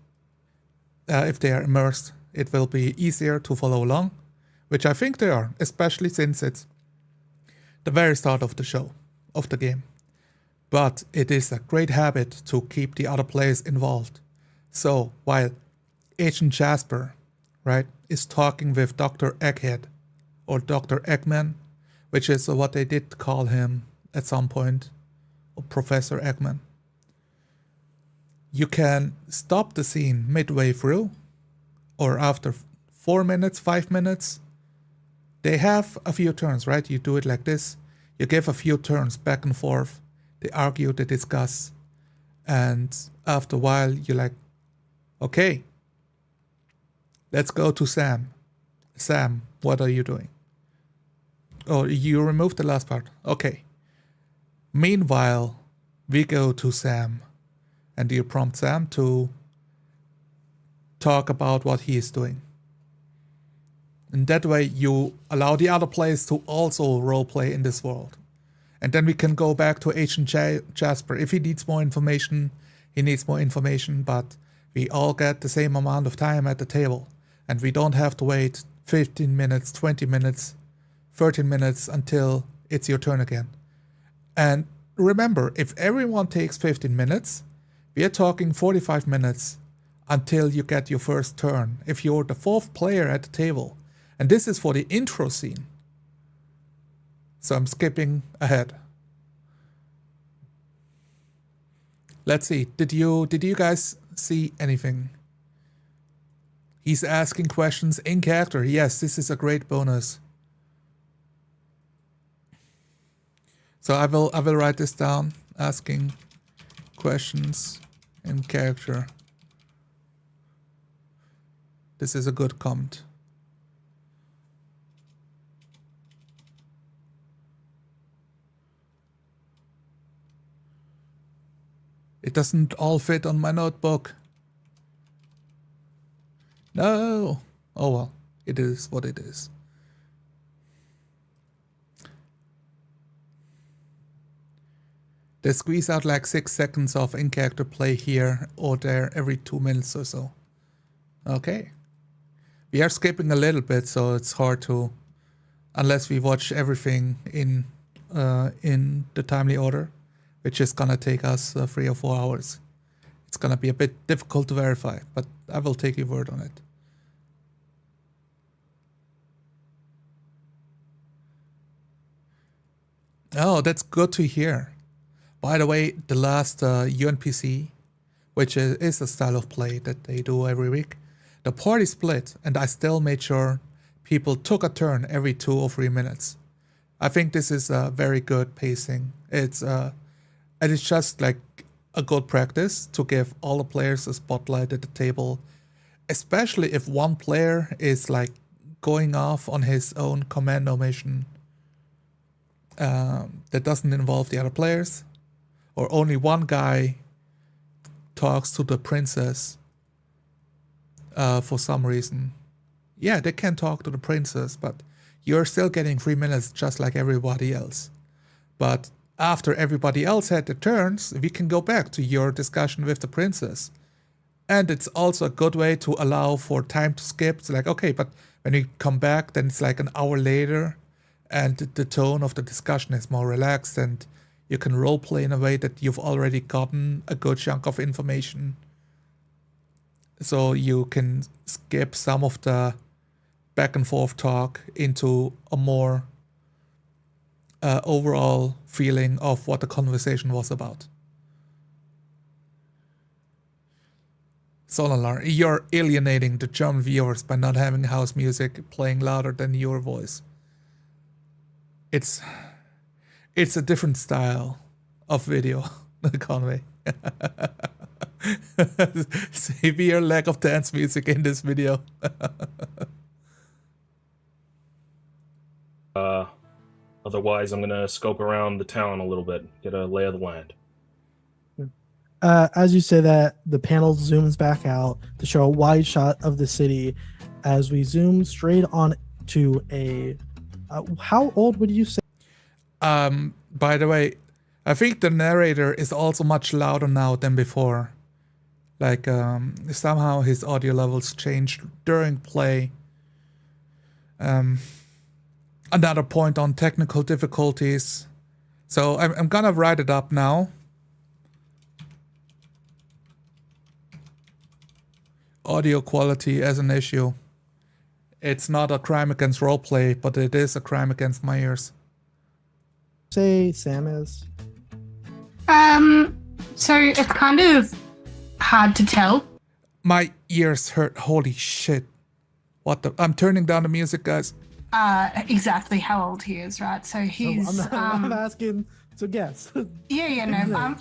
If they are immersed, it will be easier to follow along, which I think they are, especially since it's the very start of the show, of the game. But it is a great habit to keep the other players involved. So while Agent Jasper, right, is talking with Dr. Egghead, or Dr. Eggman, which is what they did call him at some point, or Professor Eggman, you can stop the scene midway through, or after 4 minutes, 5 minutes. They have a few turns, right? You do it like this. You give a few turns back and forth. They argue, they discuss. And after a while, you're like, okay, let's go to Sam. Sam, what are you doing? Oh, you removed the last part. Okay. Meanwhile, we go to Sam. And you prompt Sam to talk about what he is doing. And that way you allow the other players to also roleplay in this world. And then we can go back to Agent Jasper. If he needs more information, he needs more information, but we all get the same amount of time at the table. And we don't have to wait 15 minutes, 20 minutes, 13 minutes until it's your turn again. And remember, if everyone takes 15 minutes, we are talking 45 minutes until you get your first turn. If you're the fourth player at the table, and this is for the intro scene. So I'm skipping ahead. Let's see. Did you guys see anything? He's asking questions in character. Yes, this is a great bonus. So I will write this down. Asking questions in character. This is a good comment. It doesn't all fit on my notebook. No. Oh well, it is what it is. They squeeze out like 6 seconds of in-character play here or there every 2 minutes or so. Okay. We are skipping a little bit, so it's hard to, unless we watch everything in the timely order, which is gonna take us 3 or 4 hours. It's gonna be a bit difficult to verify, but I will take your word on it. Oh, that's good to hear. By the way, the last UNPC, which is a style of play that they do every week, the party split, and I still made sure people took a turn every 2 or 3 minutes. I think this is a very good pacing. And it's just like a good practice to give all the players a spotlight at the table, especially if one player is like going off on his own commando mission that doesn't involve the other players, or only one guy talks to the princess for some reason. Yeah, they can talk to the princess, but you're still getting 3 minutes just like everybody else. But after everybody else had their turns, we can go back to your discussion with the princess. And it's also a good way to allow for time to skip. It's like, okay, but when you come back, then it's like an hour later, and the tone of the discussion is more relaxed, and you can roleplay in a way that you've already gotten a good chunk of information. So you can skip some of the back and forth talk into a more overall feeling of what the conversation was about. Solalar, you're alienating the German viewers by not having house music playing louder than your voice. It's a different style of video, Conway. Severe lack of dance music in this video. Otherwise, I'm gonna scope around the town a little bit, get a lay of the land. As you say that, the panel zooms back out to show a wide shot of the city as we zoom straight on to a... how old would you say? By the way, I think the narrator is also much louder now than before. Like, somehow his audio levels changed during play. Another point on technical difficulties. So I'm gonna write it up now. Audio quality as an issue. It's not a crime against roleplay, but it is a crime against my ears. Say Sam is? So it's kind of hard to tell. My ears hurt. Holy shit. What the? I'm turning down the music, guys. Exactly how old he is, right? So he's. I'm asking to guess. Yeah, no.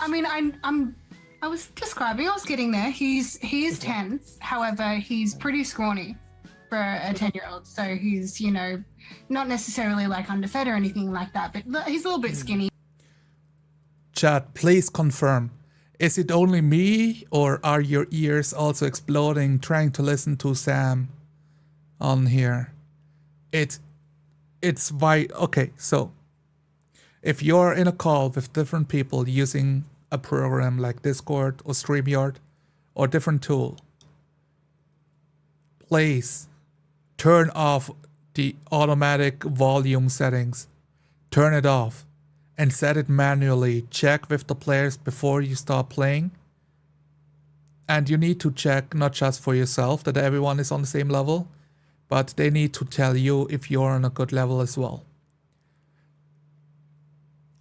I was describing. I was getting there. He's 10. However, he's pretty scrawny for a 10-year-old. So he's not necessarily like underfed or anything like that, but he's a little bit skinny. Chat, please confirm. Is it only me, or are your ears also exploding trying to listen to Sam on here? It's why. Okay, so if you're in a call with different people using a program like Discord or StreamYard or different tool, please turn off the automatic volume settings. Turn it off and set it manually. Check with the players before you start playing. And you need to check not just for yourself that everyone is on the same level, but they need to tell you if you're on a good level as well.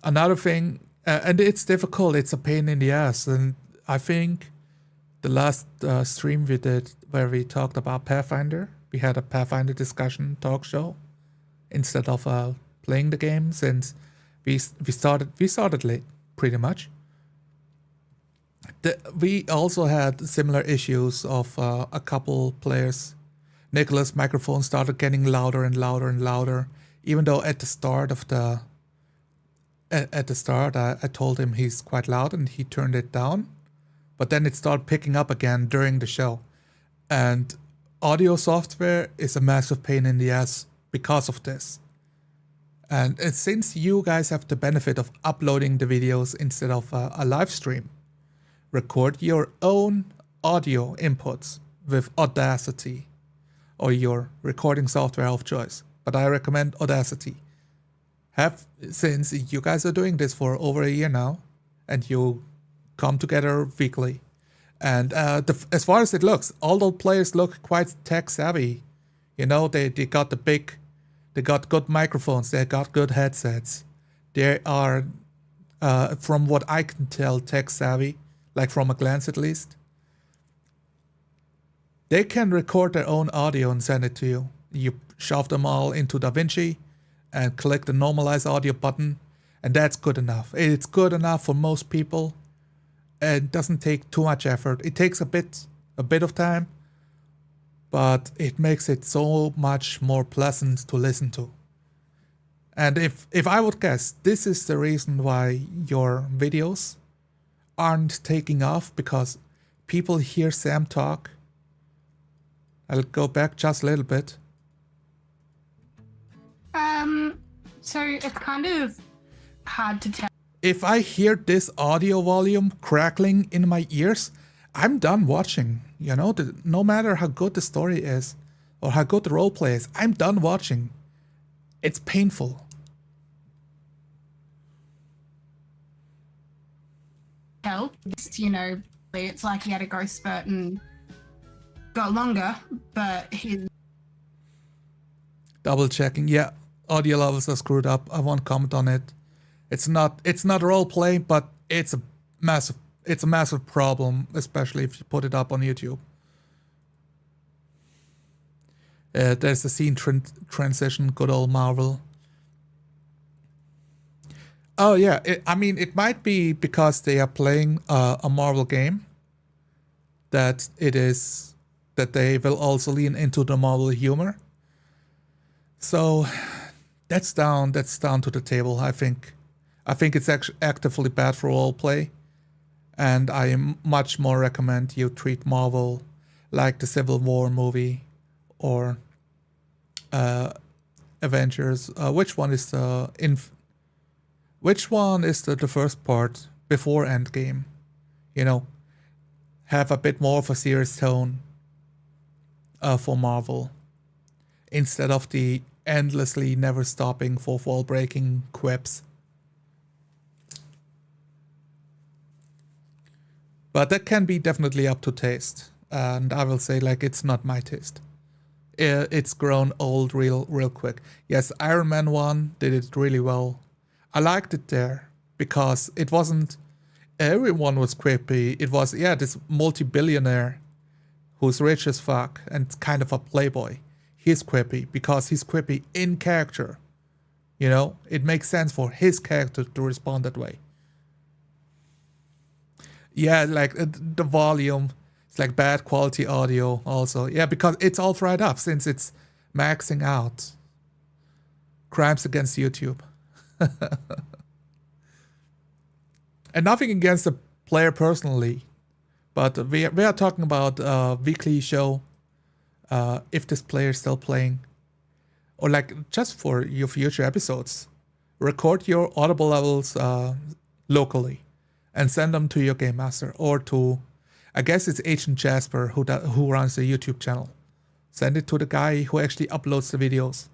Another thing, and it's difficult, it's a pain in the ass, and I think the last stream we did where we talked about Pathfinder, we had a Pathfinder discussion talk show instead of playing the game, since we started late, pretty much. We also had similar issues of a couple players. Nicholas' microphone started getting louder and louder and louder, even though at the start I told him he's quite loud and he turned it down, but then it started picking up again during the show. And audio software is a massive pain in the ass because of this. And since you guys have the benefit of uploading the videos instead of a live stream, record your own audio inputs with Audacity or your recording software of choice. But I recommend Audacity. Since you guys are doing this for over a year now, and you come together weekly, and as far as it looks, all the players look quite tech savvy. They got they got good microphones, they got good headsets. They are, from what I can tell, tech savvy, like from a glance at least. They can record their own audio and send it to you. You shove them all into DaVinci and click the normalize audio button, and that's good enough. It's good enough for most people. It doesn't take too much effort. It takes a bit of time, but it makes it so much more pleasant to listen to. And if I would guess, this is the reason why your videos aren't taking off, because people hear Sam talk. I'll go back just a little bit. So it's kind of hard to tell. If I hear this audio volume crackling in my ears, I'm done watching. No matter how good the story is or how good the roleplay is, I'm done watching. It's painful. It's like he had a growth spurt and got longer, but Double checking. Yeah, audio levels are screwed up. I won't comment on it. It's not role play, but it's a massive problem, especially if you put it up on YouTube. There's a scene transition, good old Marvel. Oh yeah, it might be because they are playing a Marvel game that they will also lean into the Marvel humor. So that's down to the table. I think it's actually actively bad for roleplay, and I much more recommend you treat Marvel like the Civil War movie or Avengers. Which one is the first part before Endgame? Have a bit more of a serious tone for Marvel instead of the endlessly never stopping fourth wall breaking quips. But that can be definitely up to taste, and I will say it's not my taste. It's grown old real quick. Yes, Iron Man 1 did it really well. I liked it there because it wasn't everyone was quippy. It was this multi-billionaire who's rich as fuck and kind of a playboy. He's quippy because he's quippy in character. It makes sense for his character to respond that way. Yeah, the volume, it's bad quality audio also. Yeah, because it's all fried up since it's maxing out. Crimes against YouTube. And nothing against the player personally, but we are talking about a weekly show. If this player is still playing, or just for your future episodes, record your audible levels locally and send them to your game master or to, I guess it's Agent Jasper who runs the YouTube channel. Send it to the guy who actually uploads the videos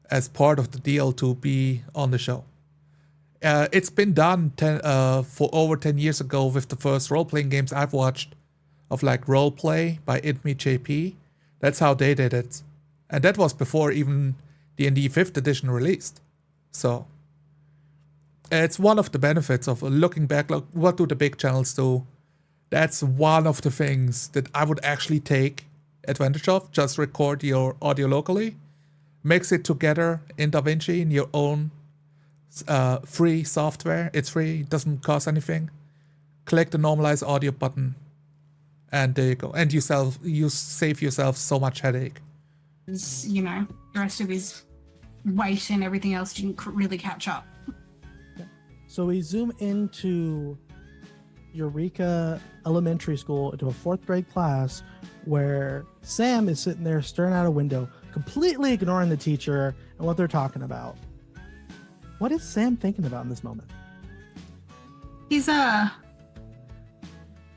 as part of the deal to be on the show. It's been done for over 10 years ago with the first role-playing games I've watched of Roleplay by JP. That's how they did it. And that was before even D&D 5th edition released. So it's one of the benefits of looking back, what do the big channels do? That's one of the things that I would actually take advantage of. Just record your audio locally, mix it together in DaVinci in your own free software. It's free, it doesn't cost anything. Click the normalize audio button, and there you go. And you save yourself so much headache. The rest of his weight and everything else didn't really catch up. So we zoom into Eureka Elementary School, into a 4th grade class where Sam is sitting there staring out a window, completely ignoring the teacher and what they're talking about. What is Sam thinking about in this moment? He's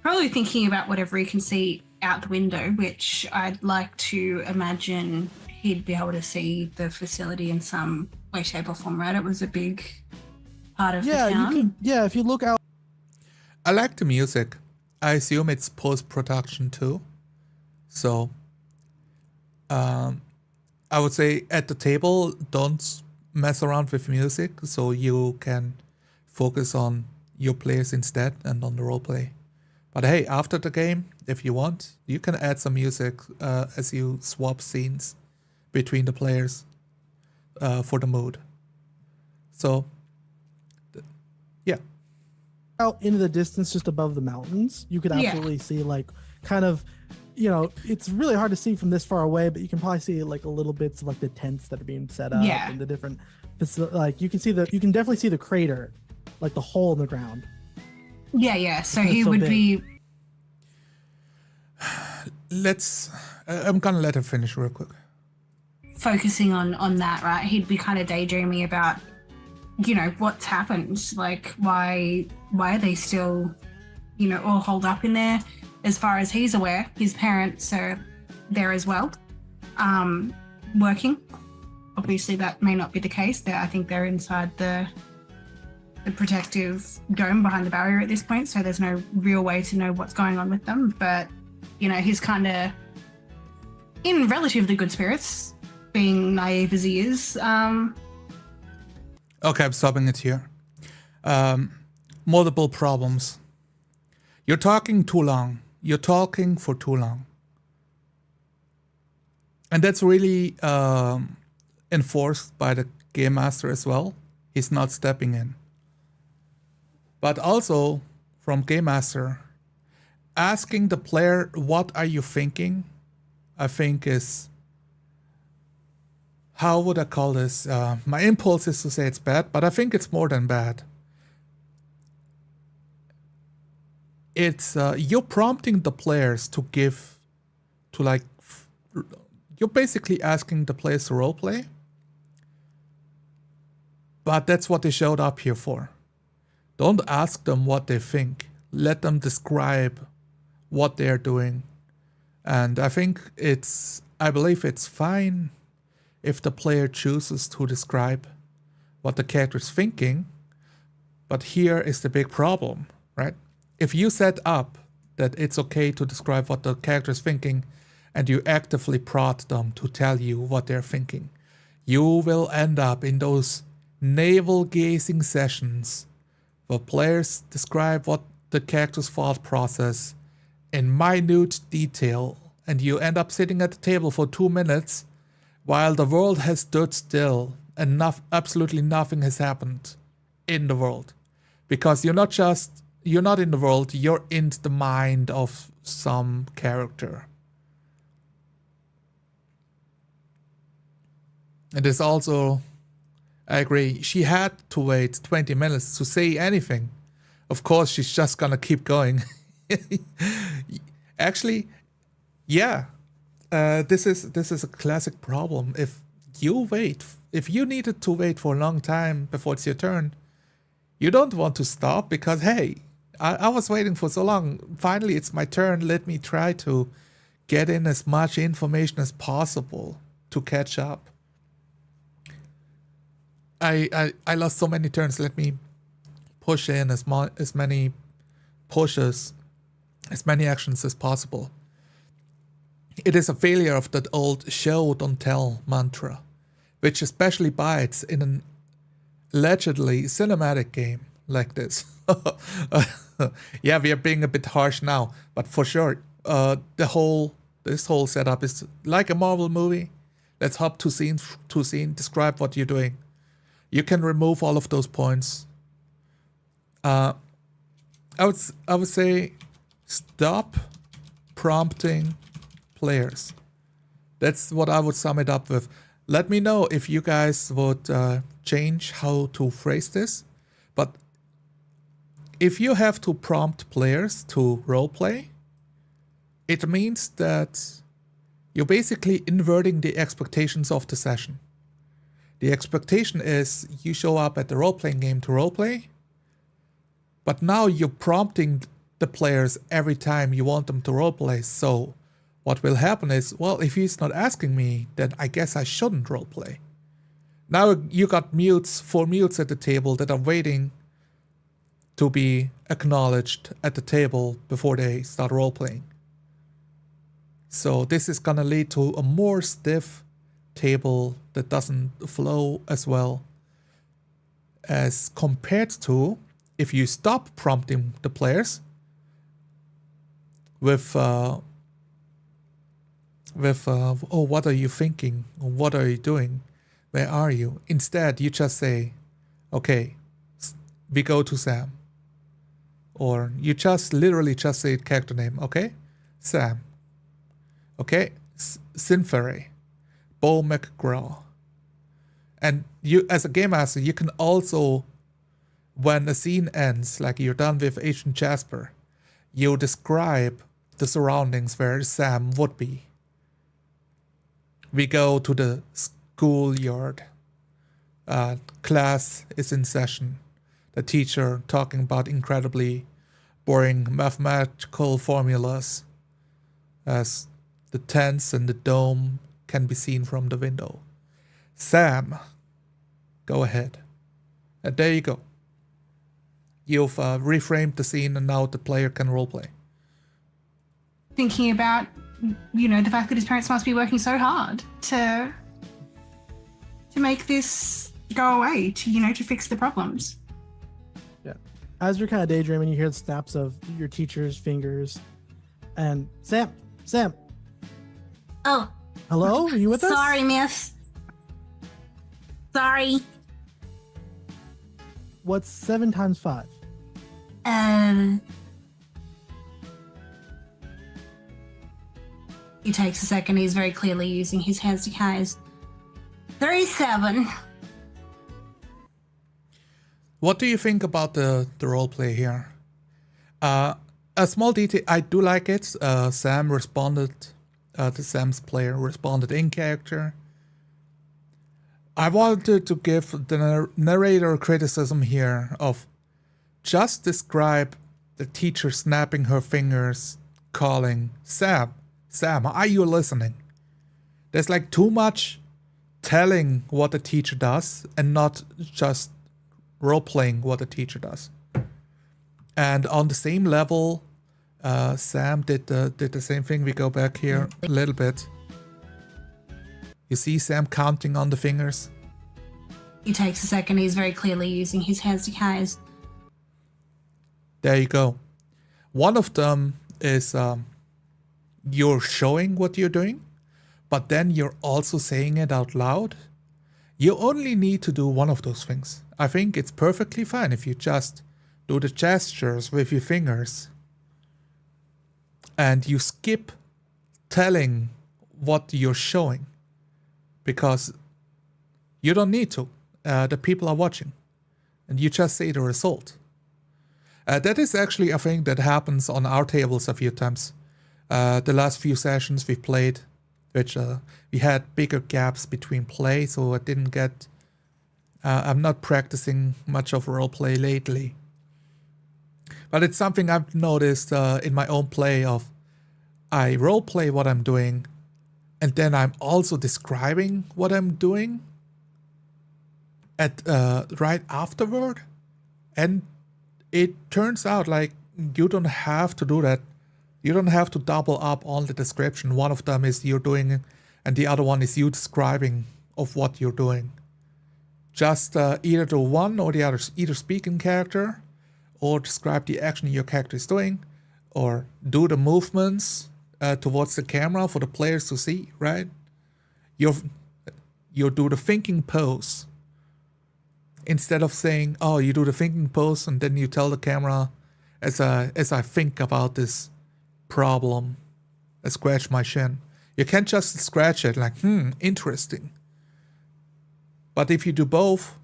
probably thinking about whatever he can see out the window, which I'd like to imagine he'd be able to see the facility in some way, shape, or form, right? It was a big part of the town. If you look out. I like the music. I assume it's post-production too. So I would say at the table, don't mess around with music so you can focus on your players instead and on the roleplay. But hey, after the game, if you want, you can add some music as you swap scenes between the players for the mood. So, yeah. Out into the distance, just above the mountains, you could absolutely see it's really hard to see from this far away, but you can probably see little bits of the tents that are being set up and the different you can definitely see the crater, the hole in the ground. So he would be. I'm gonna let her finish real quick. Focusing on that, right? He'd be kind of daydreaming about, what's happened. Why are they still, all holed up in there? As far as he's aware, his parents are there as well, working. Obviously, that may not be the case. I think they're inside the protective dome behind the barrier at this point, so there's no real way to know what's going on with them. But, he's kind of in relatively good spirits being naive as he is. Okay, I'm stopping it here. Multiple problems. You're talking too long. You're talking for too long. And that's really enforced by the game master as well. He's not stepping in. But also from game master, asking the player, what are you thinking? I think is, how would I call this? My impulse is to say it's bad, but I think it's more than bad. It's you're prompting the players to give, to like, you're basically asking the players to roleplay. But that's what they showed up here for. Don't ask them what they think. Let them describe what they're doing. And I believe it's fine if the player chooses to describe what the character's thinking. But here is the big problem, right? If you set up that it's okay to describe what the character's thinking and you actively prod them to tell you what they're thinking, you will end up in those navel-gazing sessions where players describe what the character's thought process in minute detail, and you end up sitting at the table for 2 minutes while the world has stood still and absolutely nothing has happened in the world. Because you're not in the world, you're in the mind of some character. And it's also, I agree, she had to wait 20 minutes to say anything. Of course, she's just gonna keep going. Actually, yeah, this is a classic problem. If you needed to wait for a long time before it's your turn, you don't want to stop because, hey, I was waiting for so long. Finally, it's my turn. Let me try to get in as much information as possible to catch up. I lost so many turns. Let me push in as many pushes, as many actions as possible. It is a failure of that old show don't tell mantra, which especially bites in an allegedly cinematic game like this. Yeah, we are being a bit harsh now, but for sure, this whole setup is like a Marvel movie. Let's hop to scene, describe what you're doing. You can remove all of those points. I would say stop prompting players. That's what I would sum it up with. Let me know if you guys would change how to phrase this. But if you have to prompt players to roleplay, it means that you're basically inverting the expectations of the session. The expectation is you show up at the role-playing game to roleplay, but now you're prompting the players every time you want them to roleplay. So what will happen is, well, if he's not asking me, then I guess I shouldn't roleplay. Now you got 4 mutes at the table that are waiting to be acknowledged at the table before they start roleplaying. So this is gonna lead to a more stiff table that doesn't flow as well as compared to if you stop prompting the players with oh, what are you thinking? What are you doing? Where are you? Instead, you just say, okay, we go to Sam. Or you just literally just say character name, okay? Sam. Okay? Sinferry. Bo McGraw. And you, as a game master, you can also, when a scene ends, like you're done with Agent Jasper, you describe the surroundings where Sam would be. We go to the schoolyard. Class is in session. The teacher talking about incredibly boring mathematical formulas as the tents and the dome can be seen from the window. Sam, go ahead. And there you go. You've reframed the scene and now the player can roleplay. Thinking about, the fact that his parents must be working so hard to to make this go away, to fix the problems. Yeah. As you're kind of daydreaming, you hear the snaps of your teacher's fingers. And Sam. Oh. Hello? Are you with us? Sorry, miss. Sorry. What's 7 times 5? He takes a second. He's very clearly using his hands to count. Is 37. What do you think about the roleplay here? A small detail, I do like it. Sam responded, the Sam's player responded in character. I wanted to give the narrator criticism here of just describe the teacher snapping her fingers, calling, Sam, are you listening? There's like too much telling what the teacher does and not just role-playing what the teacher does. And on the same level, Sam did the same thing. We go back here a little bit. You see Sam counting on the fingers? He takes a second. He's very clearly using his hands to count. There you go. One of them is you're showing what you're doing, but then you're also saying it out loud. You only need to do one of those things. I think it's perfectly fine if you just do the gestures with your fingers and you skip telling what you're showing because you don't need to. The people are watching and you just say the result. That is actually a thing that happens on our tables a few times. The last few sessions we've played, which we had bigger gaps between play, so I didn't get... I'm not practicing much of roleplay lately. But it's something I've noticed in my own play of I roleplay what I'm doing, and then I'm also describing what I'm doing at right afterward. And it turns out like you don't have to do that. You don't have to double up on the description. One of them is you're doing, and the other one is you describing of what you're doing. Just either do one or the other, either speak in character, or describe the action your character is doing, or do the movements towards the camera for the players to see, right? You do the thinking pose. Instead of saying, oh, you do the thinking pose and then you tell the camera, as I think about this problem, I scratch my shin. You can't just scratch it like, interesting. But if you do both,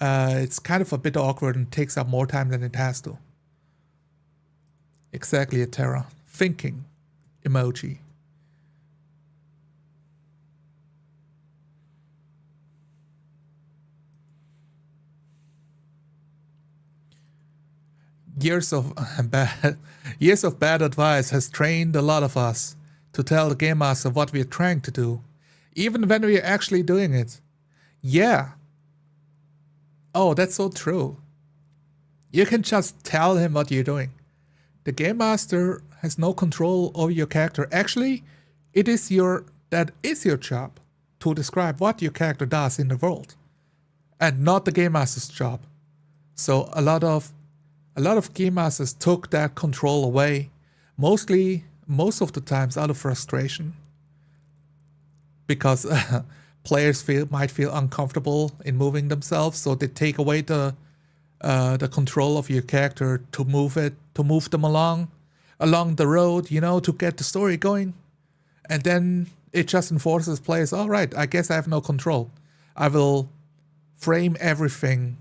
it's kind of a bit awkward and takes up more time than it has to. Exactly, a Terra. Thinking emoji. Years of bad advice has trained a lot of us to tell the game master what we're trying to do, even when we're actually doing it. Yeah. Oh, that's so true. You can just tell him what you're doing. The game master has no control over your character. Actually, that is your job to describe what your character does in the world, and not the game master's job. So a lot of game masters took that control away, most of the times out of frustration, because players might feel uncomfortable in moving themselves, so they take away the control of your character to move them along the road, to get the story going, and then it just enforces players. All right, I guess I have no control. I will frame everything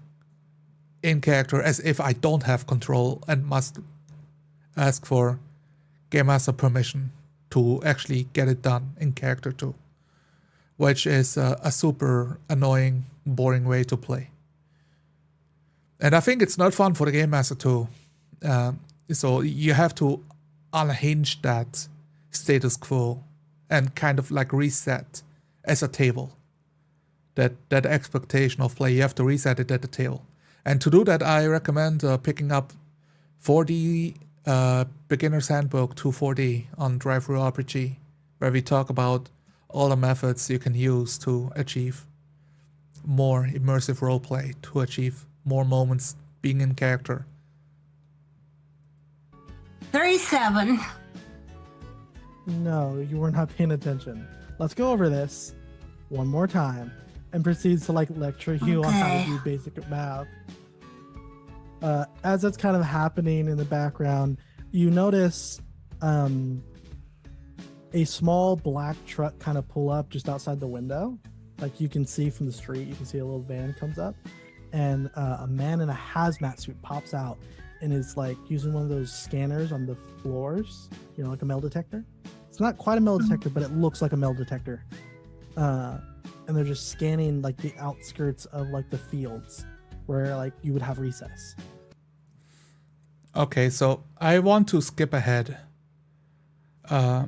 in character as if I don't have control and must ask for game master permission to actually get it done in character too, which is a super annoying, boring way to play. And I think it's not fun for the game master too. So you have to unhinge that status quo and kind of like reset as a table. That expectation of play, you have to reset it at the table. And to do that, I recommend picking up 4D Beginner's Handbook to 4D on TTRPG, where we talk about all the methods you can use to achieve more immersive roleplay, to achieve more moments being in character? 37. No, you were not paying attention. Let's go over this one more time and proceeds to like lecture you on how to Okay. do basic math. As that's kind of happening in the background, you notice a small black truck kind of pull up just outside the window. Like you can see from the street, you can see a little van comes up, and a man in a hazmat suit pops out and is like using one of those scanners on the floors, you know, like a metal detector. It's not quite a metal detector, but it looks like a metal detector. And they're just scanning like the outskirts of like the fields where like you would have recess. Okay, so I want to skip ahead. I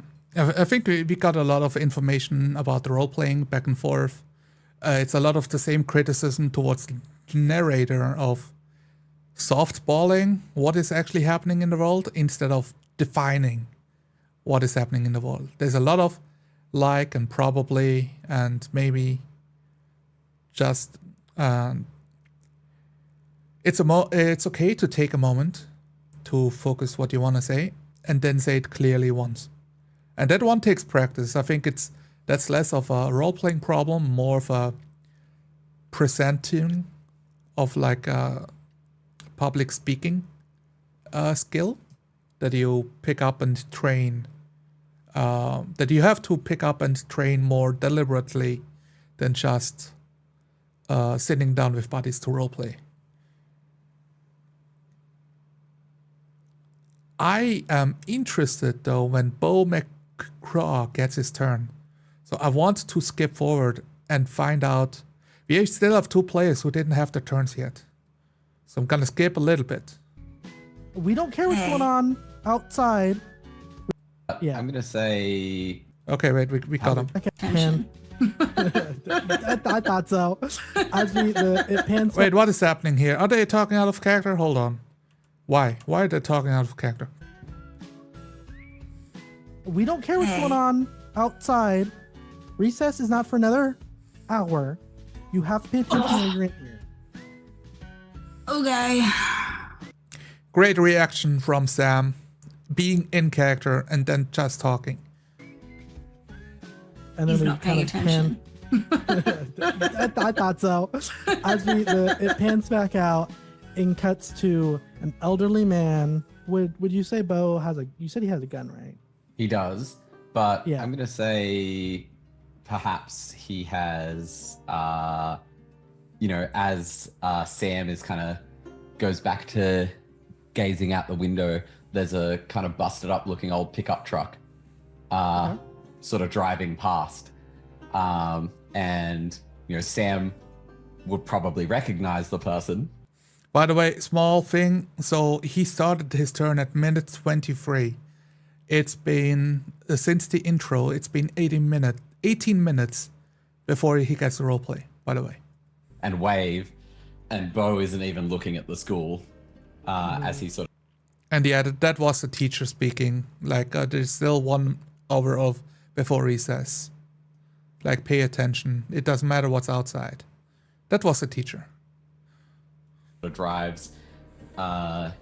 think we got a lot of information about the role-playing back and forth. It's a lot of the same criticism towards the narrator of softballing what is actually happening in the world instead of defining what is happening in the world. There's a lot of like and probably and maybe just it's okay to take a moment to focus what you want to say and then say it clearly once. And that one takes practice. I think that's less of a role-playing problem, more of a presenting of like a public speaking skill that you pick up and train, that you have to pick up and train more deliberately than just sitting down with buddies to roleplay. I am interested though when Bo McCraw gets his turn. So I want to skip forward and find out. We still have 2 players who didn't have their turns yet. So I'm gonna skip a little bit. We don't care what's going on outside. Yeah. I'm gonna say Okay, wait, we got him. Okay, pan. I thought so. As it pans. Wait, what is happening here? Are they talking out of character? Hold on. Why? Why are they talking out of character? We don't care what's going on outside. Recess is not for another hour. You have to pay attention when you're in here. Okay. Great reaction from Sam, being in character and then just talking. And then He's we not paying kind of I thought so. As it pans back out and cuts to an elderly man. Would you say Bo has you said he has a gun, right? he does, but Yeah. I'm gonna say perhaps he has, as Sam is kind of goes back to gazing out the window, there's a kind of busted up looking old pickup truck sort of driving past. And, Sam would probably recognize the person. By the way, small thing. So he started his turn at minute 23. It's been, since the intro, it's been 18 minutes before he gets the roleplay, by the way. And wave, and Bo isn't even looking at the school as he sort of... And yeah, that was the teacher speaking. Like, there's still 1 hour of before recess. Like, pay attention. It doesn't matter what's outside. That was the teacher. drives, kind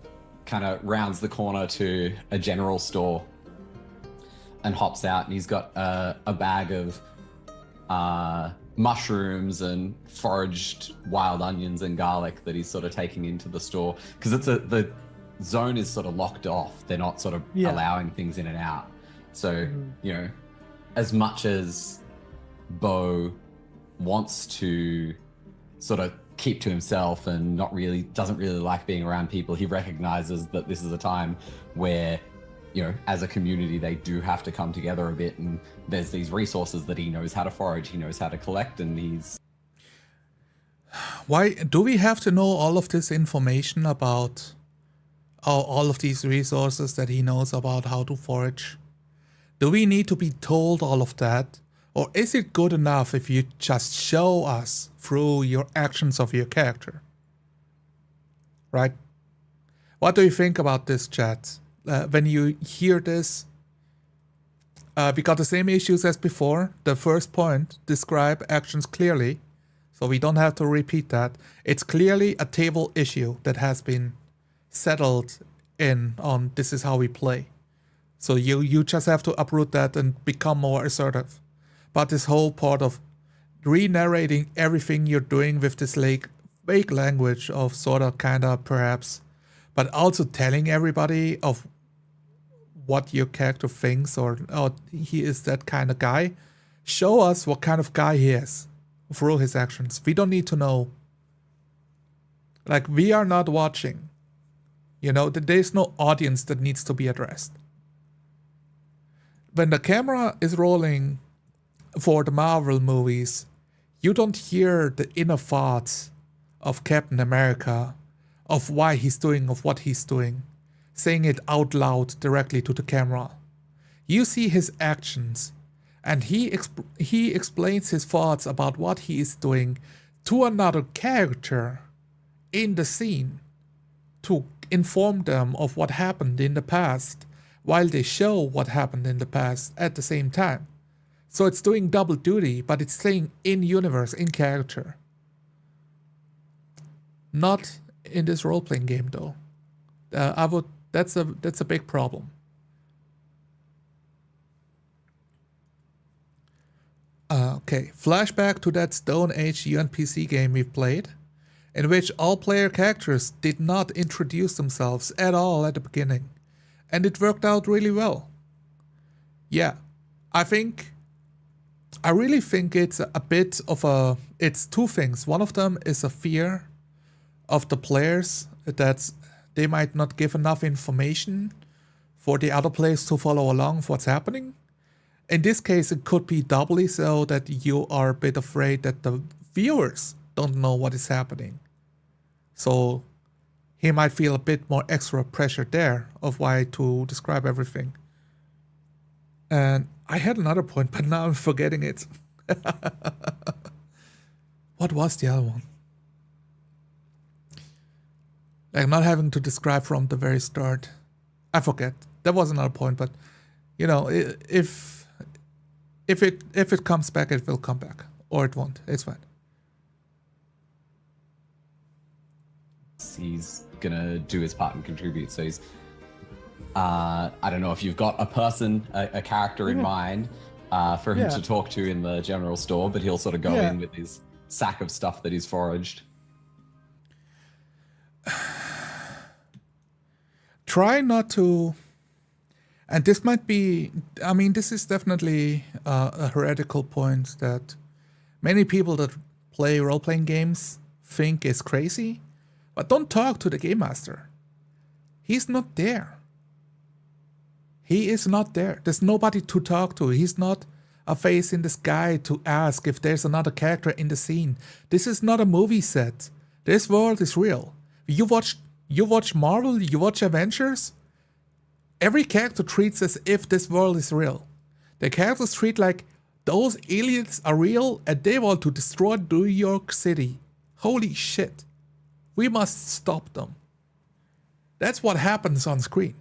of rounds the corner to a general store and hops out, and he's got a bag of mushrooms and foraged wild onions and garlic that he's sort of taking into the store, because the zone is sort of locked off. They're not sort of allowing things in and out. So, as much as Bo wants to sort of keep to himself and doesn't really like being around people, he recognizes that this is a time where, as a community, they do have to come together a bit, and there's these resources that he knows how to forage, he knows how to collect, and he's... Why do we have to know all of this information about all of these resources that he knows about how to forage? Do we need to be told all of that? Or is it good enough if you just show us through your actions of your character? Right? What do you think about this, chat? When you hear this, we got the same issues as before. The first point, describe actions clearly. So we don't have to repeat that. It's clearly a table issue that has been settled in on this is how we play. So you just have to uproot that and become more assertive. But this whole part of re-narrating everything you're doing with this like vague language of sort of kinda perhaps, but also telling everybody of what your character thinks or oh, he is that kind of guy. Show us what kind of guy he is through his actions. We don't need to know. Like, we are not watching. You know, there's no audience that needs to be addressed. When the camera is rolling for the Marvel movies, you don't hear the inner thoughts of Captain America, of why he's doing, of what he's doing, saying it out loud directly to the camera. You see his actions, and he explains his thoughts about what he is doing to another character in the scene to inform them of what happened in the past, while they show what happened in the past at the same time. So it's doing double duty, but it's staying in universe, in character. Not in this role-playing game, though. That's a big problem. Okay, flashback to that Stone Age UNPC game we've played, in which all player characters did not introduce themselves at all at the beginning, and it worked out really well. Yeah, I really think it's a bit of it's two things. One of them is a fear of the players that they might not give enough information for the other players to follow along with what's happening. In this case, it could be doubly so that you are a bit afraid that the viewers don't know what is happening. So he might feel a bit more extra pressure there of why to describe everything. And I had another point, but now I'm forgetting it. What was the other one? Like not having to describe from the very start. I forget. That was another point, but you know, if it comes back, it will come back, or it won't. It's fine. He's gonna do his part and contribute. So he's, I don't know if you've got a person, a character in mind for him to talk to in the general store, but he'll sort of go in with his sack of stuff that he's foraged. Try not to, and this might be, I mean, this is definitely a heretical point that many people that play role-playing games think is crazy, but don't talk to the game master. He's not there. He is not there. There's nobody to talk to. He's not a face in the sky to ask if there's another character in the scene. This is not a movie set. This world is real. You watch Marvel, you watch Avengers, every character treats as if this world is real. The characters treat like those aliens are real and they want to destroy New York City. Holy shit. We must stop them. That's what happens on screen.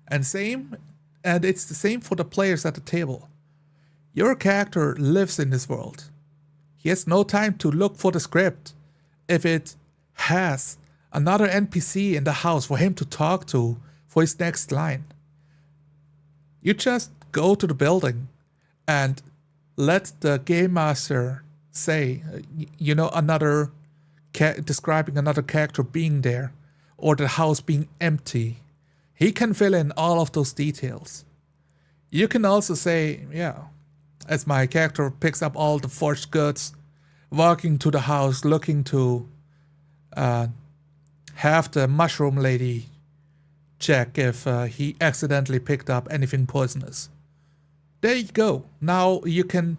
And it's the same for the players at the table. Your character lives in this world. He has no time to look for the script. If it has another NPC in the house for him to talk to for his next line. You just go to the building and let the game master say, you know, describing another character being there or the house being empty. He can fill in all of those details. You can also say, yeah, as my character picks up all the forged goods, walking to the house, looking to have the mushroom lady check if he accidentally picked up anything poisonous. There you go. Now you can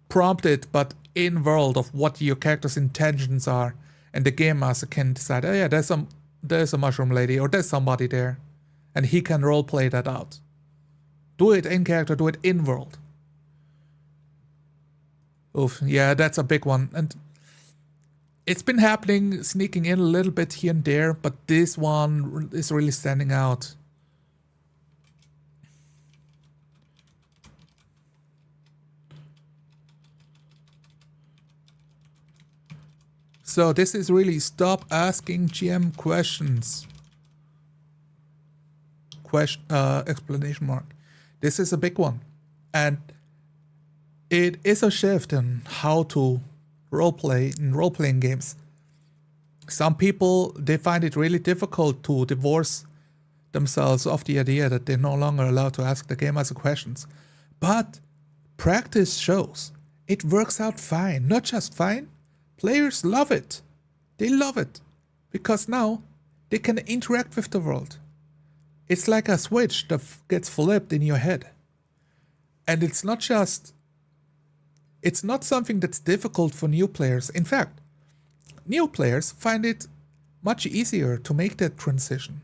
prompt it, but in world of what your character's intentions are, and the game master can decide, oh yeah, there's a mushroom lady, or there's somebody there, and he can roleplay that out. Do it in character, do it in world. Oof, yeah, that's a big one. And it's been happening, sneaking in a little bit here and there, but this one is really standing out. So this is really stop asking GM questions. Explanation mark. This is a big one. And it is a shift in how to roleplay in role-playing games. Some people, they find it really difficult to divorce themselves of the idea that they're no longer allowed to ask the game master questions. But practice shows it works out fine. Not just fine, players love it. They love it. Because now they can interact with the world. It's like a switch that gets flipped in your head. And it's not something that's difficult for new players. In fact, new players find it much easier to make that transition.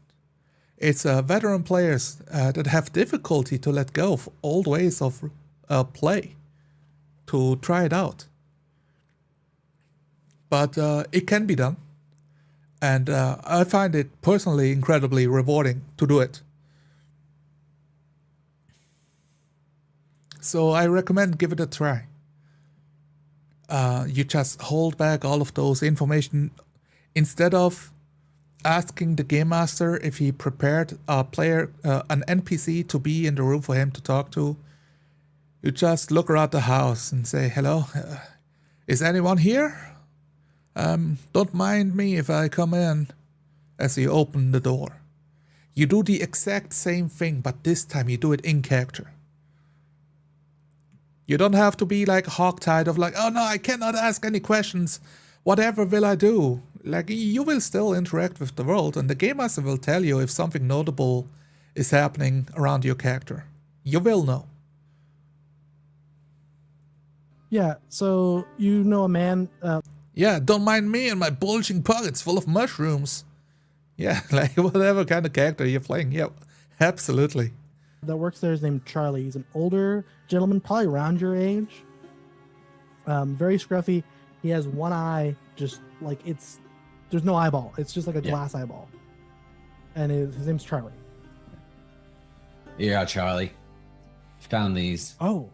It's veteran players that have difficulty to let go of old ways of play, to try it out. But it can be done. And I find it personally incredibly rewarding to do it. So I recommend give it a try. You just hold back all of those information. Instead of asking the game master if he prepared a player, an NPC to be in the room for him to talk to, you just look around the house and say, hello, is anyone here? Don't mind me if I come in, as you open the door. You do the exact same thing, but this time you do it in character. You don't have to be like hogtied of like, oh no, I cannot ask any questions. Whatever will I do? Like, you will still interact with the world, and the game master will tell you if something notable is happening around your character. You will know. Yeah, so you know a man... Yeah, don't mind me and my bulging pockets full of mushrooms. Yeah, like whatever kind of character you're playing. Yeah, absolutely. that works there is named Charlie. He's an older gentleman, probably around your age. Very scruffy. He has one eye, just like there's no eyeball. It's just like a glass eyeball. And his name's Charlie. Yeah, Charlie. Found these. Oh.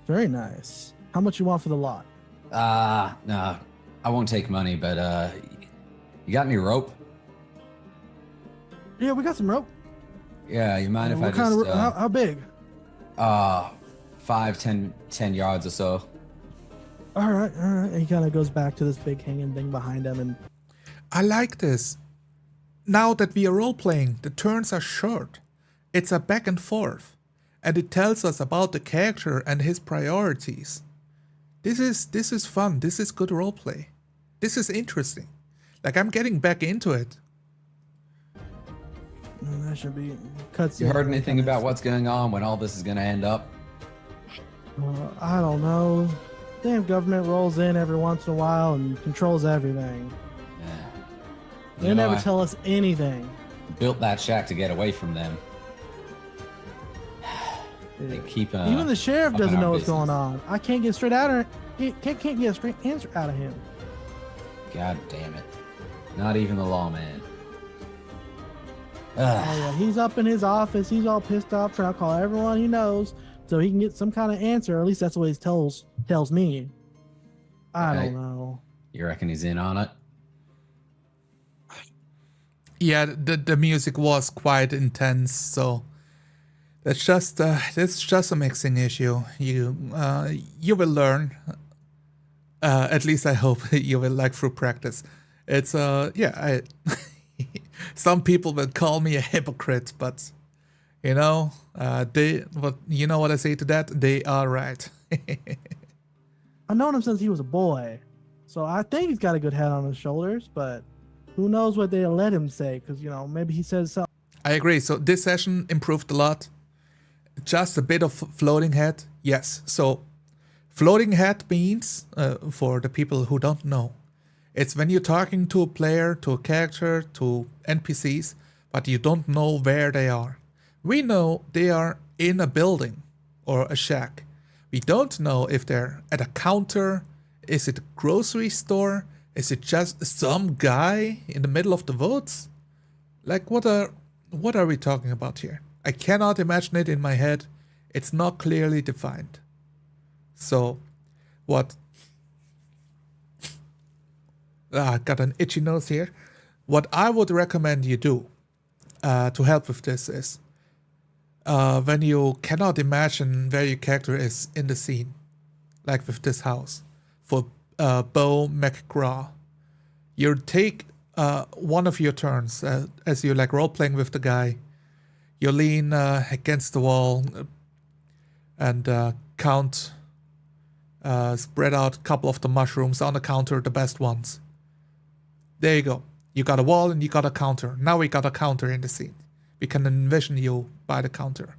Very nice. How much you want for the lot? No. I won't take money, but you got any rope? Yeah, we got some rope. Yeah, you mind if I what kind just... of how big? 10 yards or so. All right. And he kind of goes back to this big hanging thing behind him, and I like this. Now that we are role-playing, the turns are short. It's a back and forth. And it tells us about the character and his priorities. This is fun. This is good roleplay. This is interesting. Like, I'm getting back into it. that should be cuts. You heard anything about what's going on, when all this is going to end up? I don't know. Damn government rolls in every once in a while and controls everything. Yeah. They never tell us anything. Built that shack to get away from them. They keep even the sheriff doesn't know what's going on. I can't get straight out of can't get a straight answer out of him. God damn it. Not even the lawman. Oh yeah, he's up in his office. He's all pissed off, trying to call everyone he knows so he can get some kind of answer. Or at least that's what he tells me. I don't know. You reckon he's in on it? Yeah, the music was quite intense, so that's just a mixing issue. You will learn. At least I hope you will, like, through practice. It's some people will call me a hypocrite, but you know what I say to that? They are right. I've known him since he was a boy, so I think he's got a good head on his shoulders. But who knows what they'll let him say? Because maybe he says something. I agree. So this session improved a lot. Just a bit of floating head, yes. So floating head means, for the people who don't know, it's when you're talking to a player, to a character, to NPCs, but you don't know where they are. We know they are in a building or a shack. We don't know if they're at a counter. Is it a grocery store? Is it just some guy in the middle of the woods? Like, what are we talking about here? I cannot imagine it in my head. It's not clearly defined. So, what I got an itchy nose here. What I would recommend you do to help with this is when you cannot imagine where your character is in the scene, like with this house, for Bo McGraw, you take one of your turns as you like role playing with the guy. You lean against the wall and count, spread out a couple of the mushrooms on the counter, the best ones. There you go. You got a wall and you got a counter. Now we got a counter in the scene. We can envision you by the counter.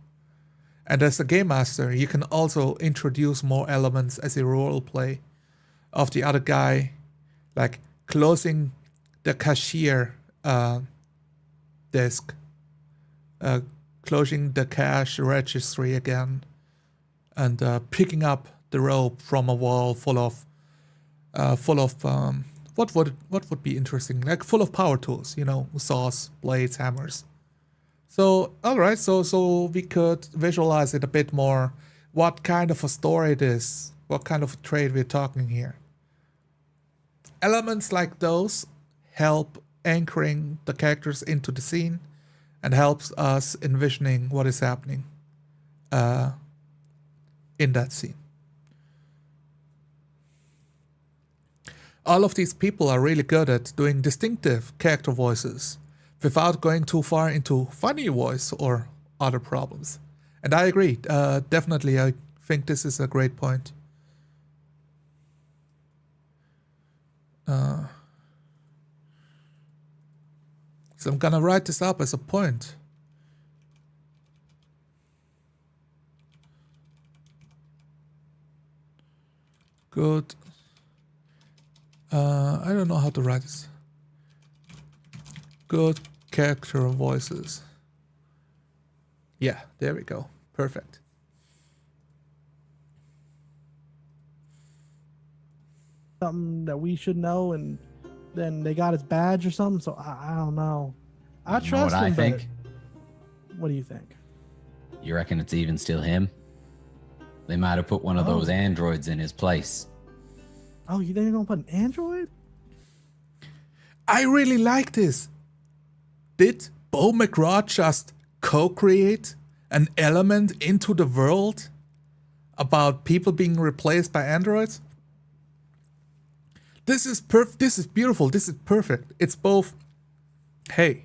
And as a game master, you can also introduce more elements as a role play of the other guy, like closing the cashier desk, closing the cash registry again, and picking up the rope from a wall full of what would be interesting, like full of power tools, saws, blades, hammers. So alright, so we could visualize it a bit more, what kind of a story it is, what kind of a trade we're talking here. Elements like those help anchoring the characters into the scene and helps us envisioning what is happening in that scene. All of these people are really good at doing distinctive character voices without going too far into funny voice or other problems. And I agree, definitely I think this is a great point. So I'm gonna write this up as a point. Good. I don't know how to write this. Good character voices. Yeah, there we go. Perfect. Something that we should know, and then they got his badge or something. So I don't know. I You know trust what him. I think? What do you think? You reckon it's even still him? They might have put one of those androids in his place. Oh, you think they're gonna put an android? I really like this. Did Bo McGraw just co-create an element into the world about people being replaced by androids? This is This is beautiful. This is perfect. It's both. Hey,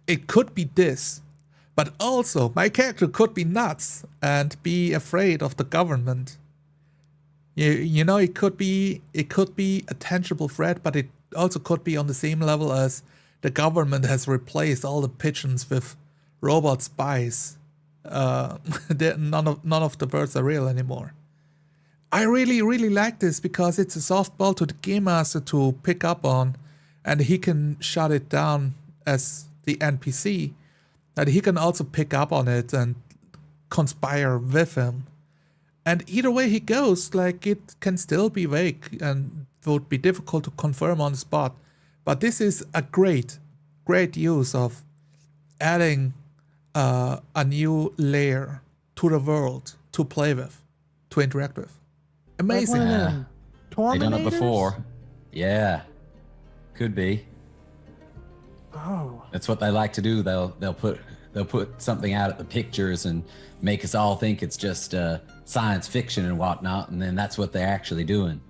it could be this, but also my character could be nuts and be afraid of the government. You know, it could be a tangible threat, but it also could be on the same level as the government has replaced all the pigeons with robot spies. None of the birds are real anymore. I really, really like this because it's a softball to the game master to pick up on, and he can shut it down as the NPC. And he can also pick up on it and conspire with him. And either way he goes, like, it can still be vague and would be difficult to confirm on the spot. But this is a great use of adding a new layer to the world to play with, to interact with. Amazing. Like one of Yeah. them They done it Torminators? before. Yeah. Could be. Oh, That's what they like to do. They'll put something out at the pictures and make us all think it's just science fiction and whatnot, and then that's what they're actually doing.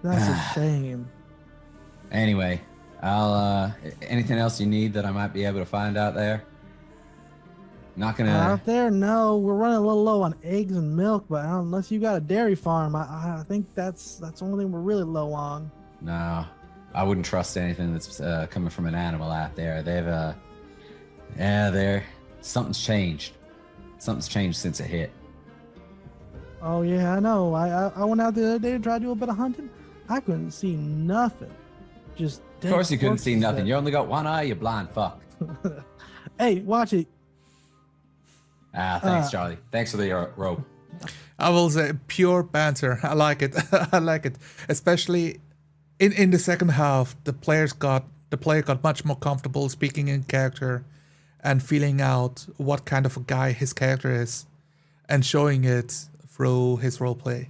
that's a shame. Anyway, I'll anything else you need that I might be able to find out there? Not gonna. Out there, no, we're running a little low on eggs and milk, but unless you got a dairy farm, I think that's the only thing we're really low on. No, I wouldn't trust anything that's coming from an animal out there. Something's changed. Something's changed since it hit. Oh yeah, I know. I went out the other day to try to do a bit of hunting. I couldn't see nothing. Just Of course, you couldn't see corpses nothing. there. You only got one eye. You blind fuck. Hey, watch it. Thanks, Charlie. Thanks for the rope. I will say pure banter. I like it. I like it. Especially in the second half, the player got much more comfortable speaking in character and feeling out what kind of a guy his character is and showing it through his roleplay.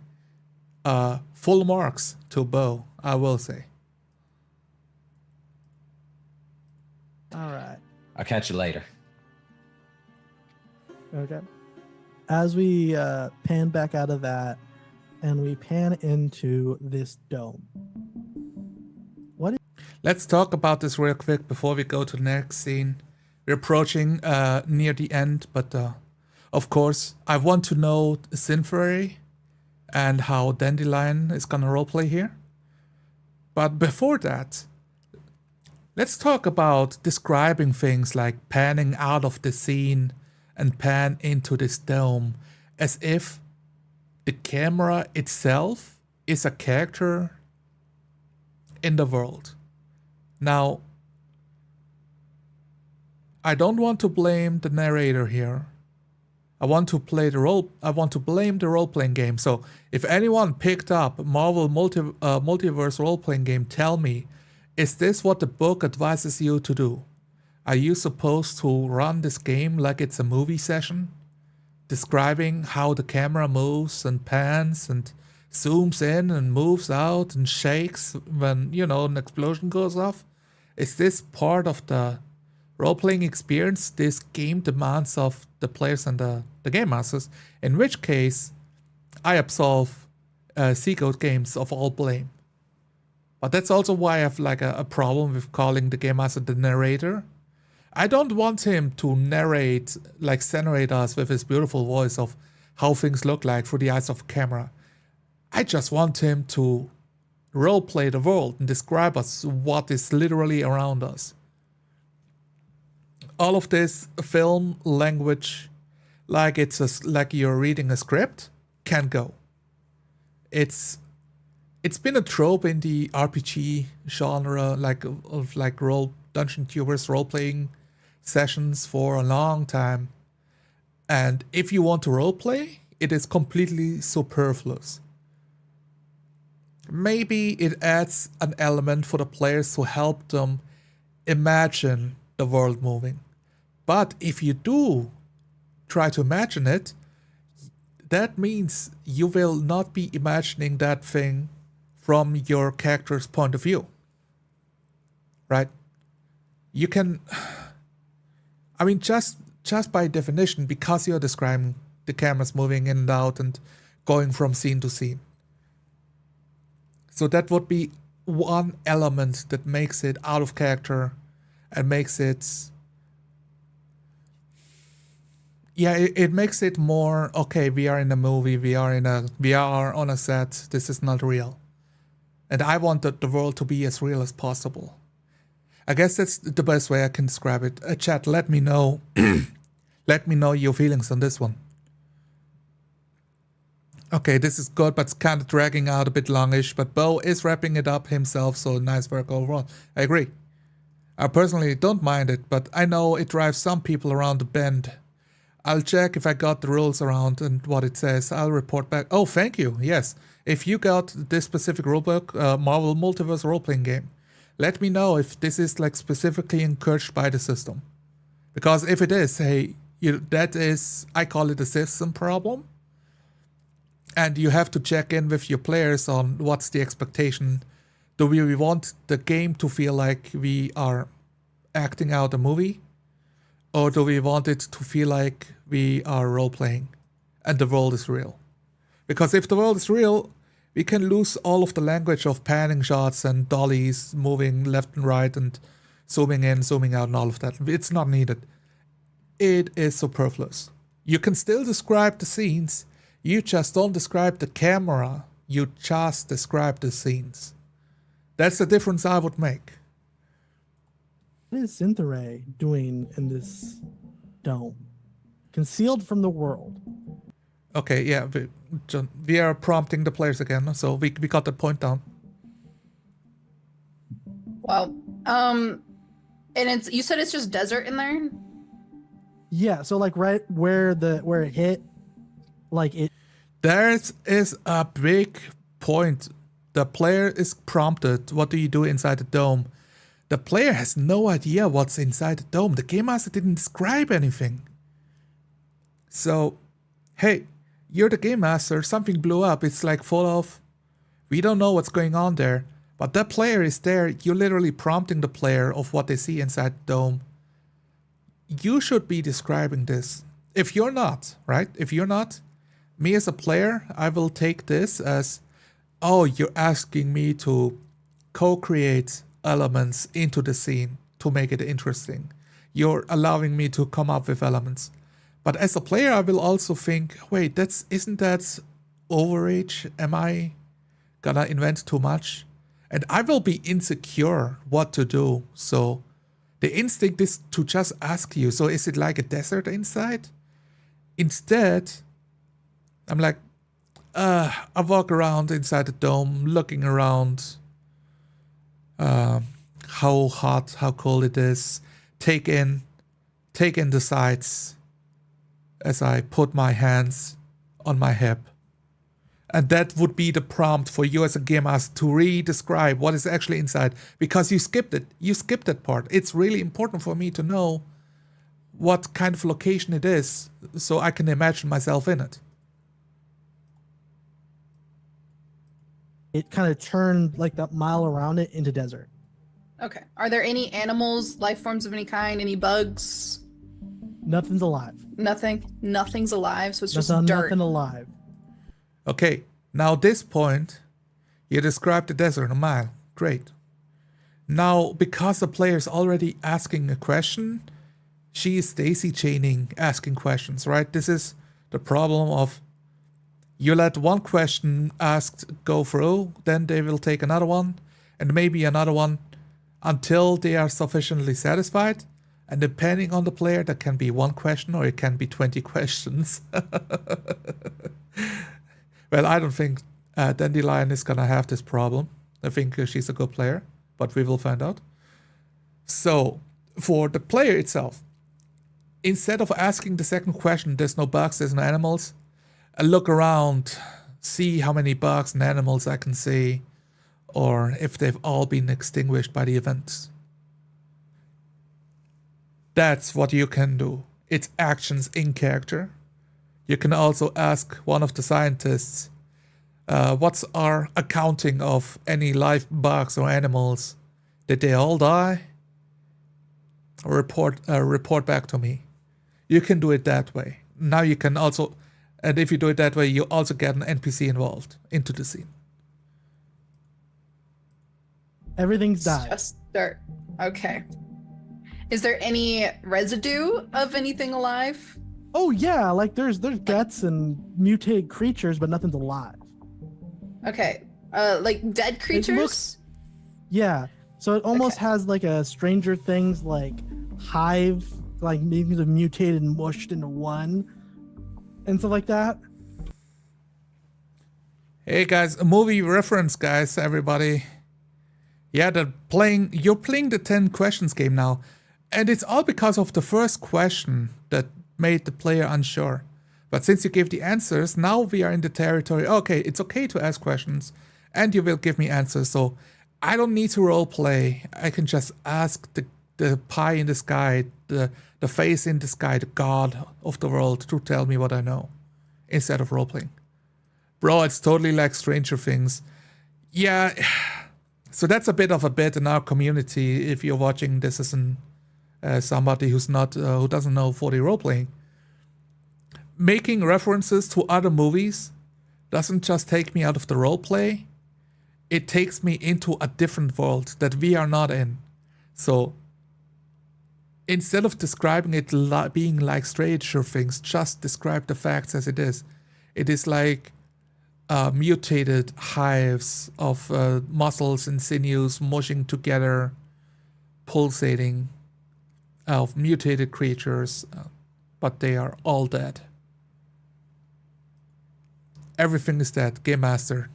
full marks to Bo, I will say. All right. I'll catch you later. Okay. As we pan back out of that, and we pan into this dome. Let's talk about this real quick before we go to the next scene. We're approaching near the end, but of course, I want to know Synthwave and how Dandelion is gonna roleplay here. But before that, let's talk about describing things like panning out of the scene and pan into this dome as if the camera itself is a character in the world. Now, I don't want to blame the narrator here. I want to blame the role-playing game. So if anyone picked up Marvel multiverse role-playing game, tell me, is this what the book advises you to do? Are you supposed to run this game like it's a movie session? Describing how the camera moves and pans and zooms in and moves out and shakes when, an explosion goes off? Is this part of the role-playing experience this game demands of the players and the game masters? In which case, I absolve Seagoat Games of all blame. But that's also why I have a problem with calling the game master the narrator. I don't want him to narrate us with his beautiful voice of how things look like through the eyes of camera. I just want him to roleplay the world and describe us what is literally around us. All of this film language, like you're reading a script, can't go. It's been a trope in the RPG genre, of role dungeon tubers role playing sessions for a long time. And if you want to roleplay, it is completely superfluous. Maybe it adds an element for the players to help them imagine the world moving. But if you do try to imagine it, that means you will not be imagining that thing from your character's point of view. Right? You can... just by definition, because you're describing the cameras moving in and out and going from scene to scene. So that would be one element that makes it out of character and makes it... Yeah, it makes it more, okay, we are in a movie, we are on a set, this is not real. And I want the world to be as real as possible. I guess that's the best way I can describe it. Chat, let me know. Let me know your feelings on this one. Okay, this is good, but it's kind of dragging out a bit longish. But Bo is wrapping it up himself, so nice work overall. I agree. I personally don't mind it, but I know it drives some people around the bend. I'll check if I got the rules around and what it says. I'll report back. Oh, thank you. Yes. If you got this specific rulebook, Marvel Multiverse role-playing game, let me know if this is specifically encouraged by the system. Because if it is, hey, that is, I call it a system problem. And you have to check in with your players on what's the expectation. Do we want the game to feel like we are acting out a movie? Or do we want it to feel like we are role-playing and the world is real? Because if the world is real, we can lose all of the language of panning shots and dollies moving left and right and zooming in, zooming out and all of that. It's not needed. It is superfluous. You can still describe the scenes, you just don't describe the camera, you just describe the scenes. That's the difference I would make. What is Synthwave doing in this dome? Concealed from the world. Okay, yeah, we are prompting the players again, so we got the point down. Well, and you said it's just desert in there? Yeah, so right where it hit, There is a big point. The player is prompted, what do you do inside the dome? The player has no idea what's inside the dome. The game master didn't describe anything. So, hey, you're the game master, something blew up. It's full of We don't know what's going on there, but that player is there. You're literally prompting the player of what they see inside the dome. You should be describing this. If you're not, right? If you're not, me as a player, I will take this as, oh, you're asking me to co-create elements into the scene to make it interesting. You're allowing me to come up with elements. But as a player, I will also think, wait, isn't that overreach? Am I gonna invent too much? And I will be insecure what to do. So the instinct is to just ask you, so is it like a desert inside? Instead, I'm like, I walk around inside the dome, looking around how hot, how cold it is, take in the sights as I put my hands on my hip. And that would be the prompt for you as a game master to re-describe what is actually inside, because you skipped it. You skipped that part. It's really important for me to know what kind of location it is so I can imagine myself in it. It kind of turned like that mile around it into desert. Okay. Are there any animals, life forms of any kind, any bugs? Nothing's alive. Nothing's alive, so it's just dirt. Nothing alive. Okay, now at this point, you described the desert in a mile. Great. Now, because the player is already asking a question, she is daisy chaining asking questions, right? This is the problem of you let one question asked go through, then they will take another one, and maybe another one until they are sufficiently satisfied. And depending on the player, that can be one question or it can be 20 questions. Well, I don't think Dandelion is going to have this problem. I think she's a good player, but we will find out. So, for the player itself, instead of asking the second question, there's no bugs, there's no animals, I look around, see how many bugs and animals I can see, or if they've all been extinguished by the events. That's what you can do. It's actions in character. You can also ask one of the scientists, what's our accounting of any live bugs or animals? Did they all die? Report back to me. You can do it that way. Now you can also, and if you do it that way, you also get an NPC involved into the scene. Everything's It's died. just dirt. Okay. Is there any residue of anything alive? Oh yeah, like there's guts and mutated creatures, but nothing's alive. Okay. Like dead creatures? Yeah. So it almost Okay. has like a Stranger Things like hive, like maybe they've mutated and mushed into one and stuff like that. Hey guys, a movie reference, guys, everybody. Yeah, you're playing the 10 questions game now. And it's all because of the first question that made the player unsure. But since you gave the answers, now we are in the territory. Okay, it's okay to ask questions and you will give me answers. So I don't need to role play. I can just ask the pie in the sky, the face in the sky, the god of the world to tell me what I know instead of role playing. Bro, it's totally like Stranger Things. Yeah, so that's a bit of a bit in our community if you're watching this as somebody who doesn't know 4D role playing. Making references to other movies doesn't just take me out of the role play, it takes me into a different world that we are not in. So instead of describing it being like Stranger Things, just describe the facts as it is. It is like mutated hives of muscles and sinews mushing together, pulsating, of mutated creatures, but they are all dead. Everything is dead. Game Master,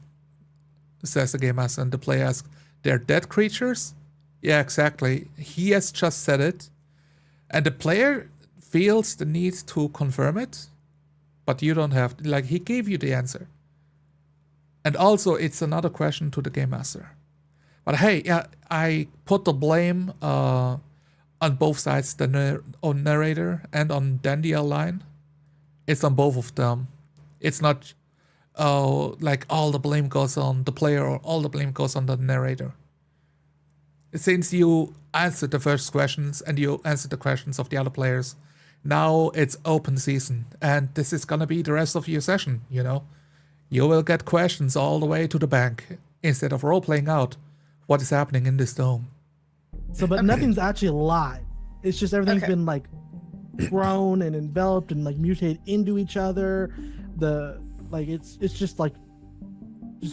says the Game Master, and the player asks, they're dead creatures? Yeah, exactly. He has just said it, and the player feels the need to confirm it, but you don't have, like, he gave you the answer. And also, it's another question to the Game Master. But hey, yeah, I put the blame on both sides, on narrator and on Dandelion. It's on both of them. It's not oh, like all the blame goes on the player or all the blame goes on the narrator. Since you answered the first questions and you answered the questions of the other players, now it's open season, and this is gonna be the rest of your session, you know? You will get questions all the way to the bank instead of role-playing out what is happening in this dome. So, but nothing's actually live. It's just everything's been like grown and enveloped and like mutated into each other. It's just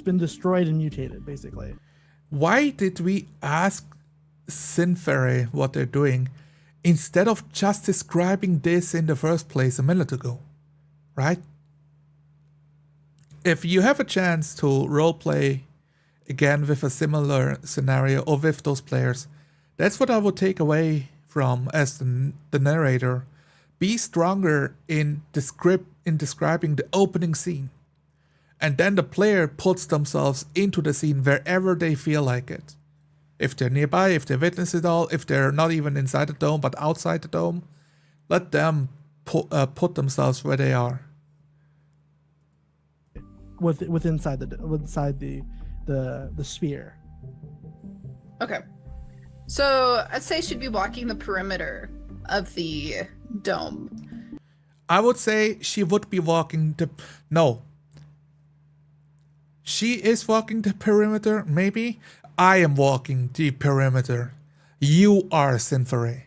been destroyed and mutated, basically. Why did we ask Sinfere what they're doing instead of just describing this in the first place a minute ago, right? If you have a chance to roleplay again with a similar scenario or with those players, that's what I would take away from as the narrator. Be stronger in describing the opening scene. And then the player puts themselves into the scene wherever they feel like it. If they're nearby, if they witness it all, if they're not even inside the dome but outside the dome, let them put themselves where they are. Inside the sphere. Okay. So I'd say she'd be walking the perimeter of the dome. I would say she would be walking no. She is walking the perimeter, maybe. I am walking the perimeter. You are Sinfere.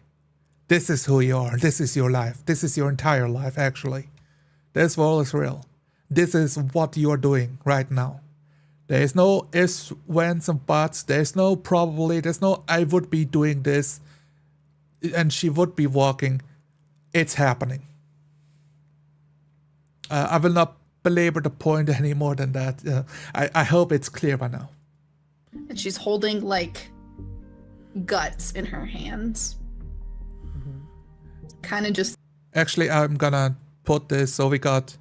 This is who you are. This is your life. This is your entire life, actually. This world is real. This is what you are doing right now. There is no ifs, whens, and buts. There's no probably. There's no I would be doing this and she would be walking. It's happening. I will not belabor the point any more than that. I hope it's clear by now. And she's holding like guts in her hands. Kind of just. Actually, I'm gonna put this. So we got.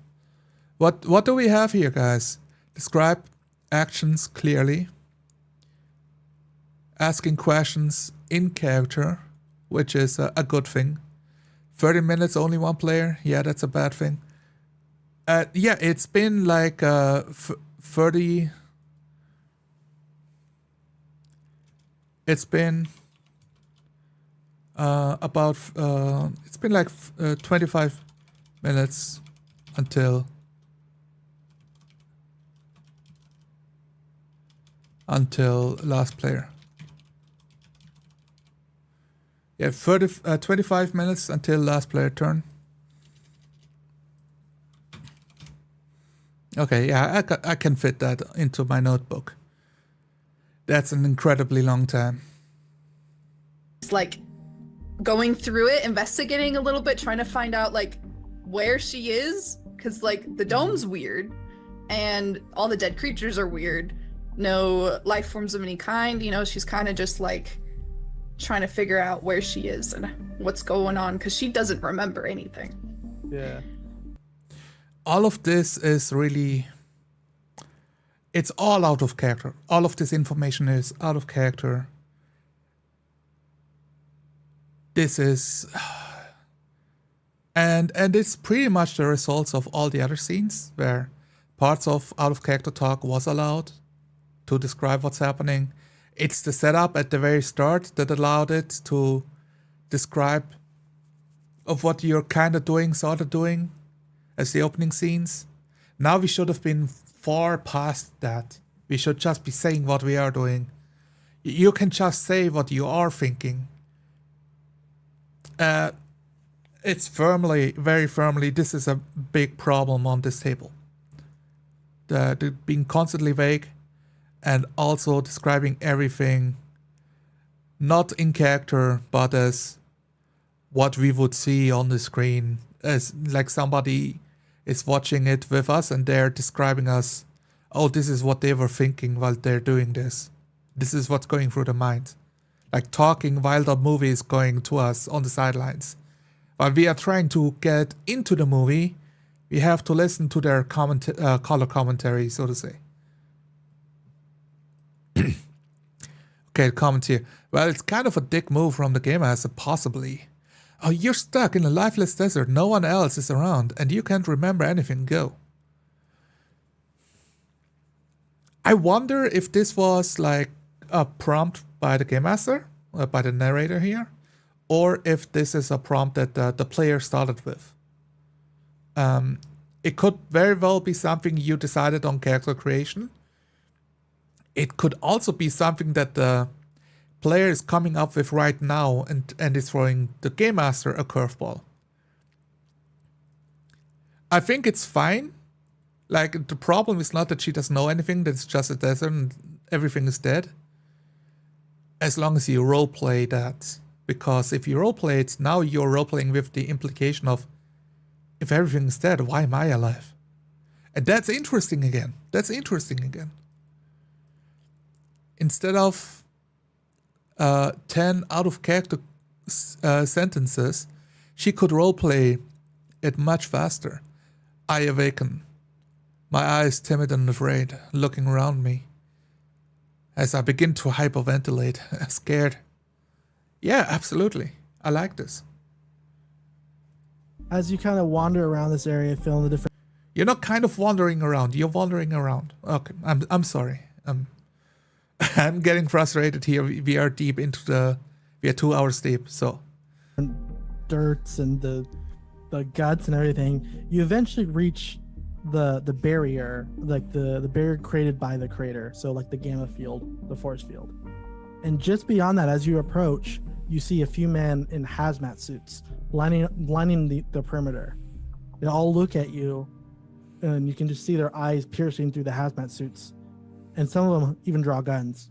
What do we have here, guys? Describe actions clearly. Asking questions in character, which is a good thing. 30 minutes, only one player. Yeah, that's a bad thing. Yeah, it's been like 30. It's been about. It's been like 25 minutes until last player. Yeah, 25 minutes until last player turn. Okay, yeah, I can fit that into my notebook. That's an incredibly long time. It's like going through it, investigating a little bit, trying to find out like where she is, because like the dome's weird and all the dead creatures are weird. No life forms of any kind, you know, she's kind of just like trying to figure out where she is and what's going on because she doesn't remember anything. Yeah. All of this is really, it's all out of character. All of this information is out of character. This is, and it's pretty much the results of all the other scenes where parts of out of character talk was allowed to describe what's happening. It's the setup at the very start that allowed it to describe of what you're kind of doing, sort of doing, as the opening scenes. Now we should have been far past that. We should just be saying what we are doing. You can just say what you are thinking. It's firmly, very firmly, this is a big problem on this table. The being constantly vague and also describing everything not in character but as what we would see on the screen, as like somebody is watching it with us and they're describing us, oh, this is what they were thinking while they're doing this. This is what's going through their mind. Like talking while the movie is going to us on the sidelines. While we are trying to get into the movie, we have to listen to their color commentary, so to say. Okay, comment here. Well, it's kind of a dick move from the game master, possibly. Oh, you're stuck in a lifeless desert, no one else is around, and you can't remember anything, go. I wonder if this was like a prompt by the game master, by the narrator here, or if this is a prompt that the player started with. It could very well be something you decided on character creation. It could also be something that the player is coming up with right now and is throwing the game master a curveball. I think it's fine. Like, the problem is not that she doesn't know anything, that it's just a desert and everything is dead. As long as you roleplay that. Because if you roleplay it, now you're roleplaying with the implication of, if everything is dead, why am I alive? And that's interesting again. Instead of 10 out of character sentences, she could roleplay it much faster. I awaken. My eyes timid and afraid, looking around me. As I begin to hyperventilate, scared. Yeah, absolutely. I like this. As you kind of wander around this area, feeling the different. You're not kind of wandering around. You're wandering around. Okay, I'm sorry. I'm getting frustrated here. We are deep into we are 2 hours deep. So Dirts and the guts and everything. You eventually reach the barrier, like the barrier created by the crater. So like the gamma field, the force field. And just beyond that, as you approach, you see a few men in hazmat suits lining the perimeter. They all look at you, and you can just see their eyes piercing through the hazmat suits. And some of them even draw guns.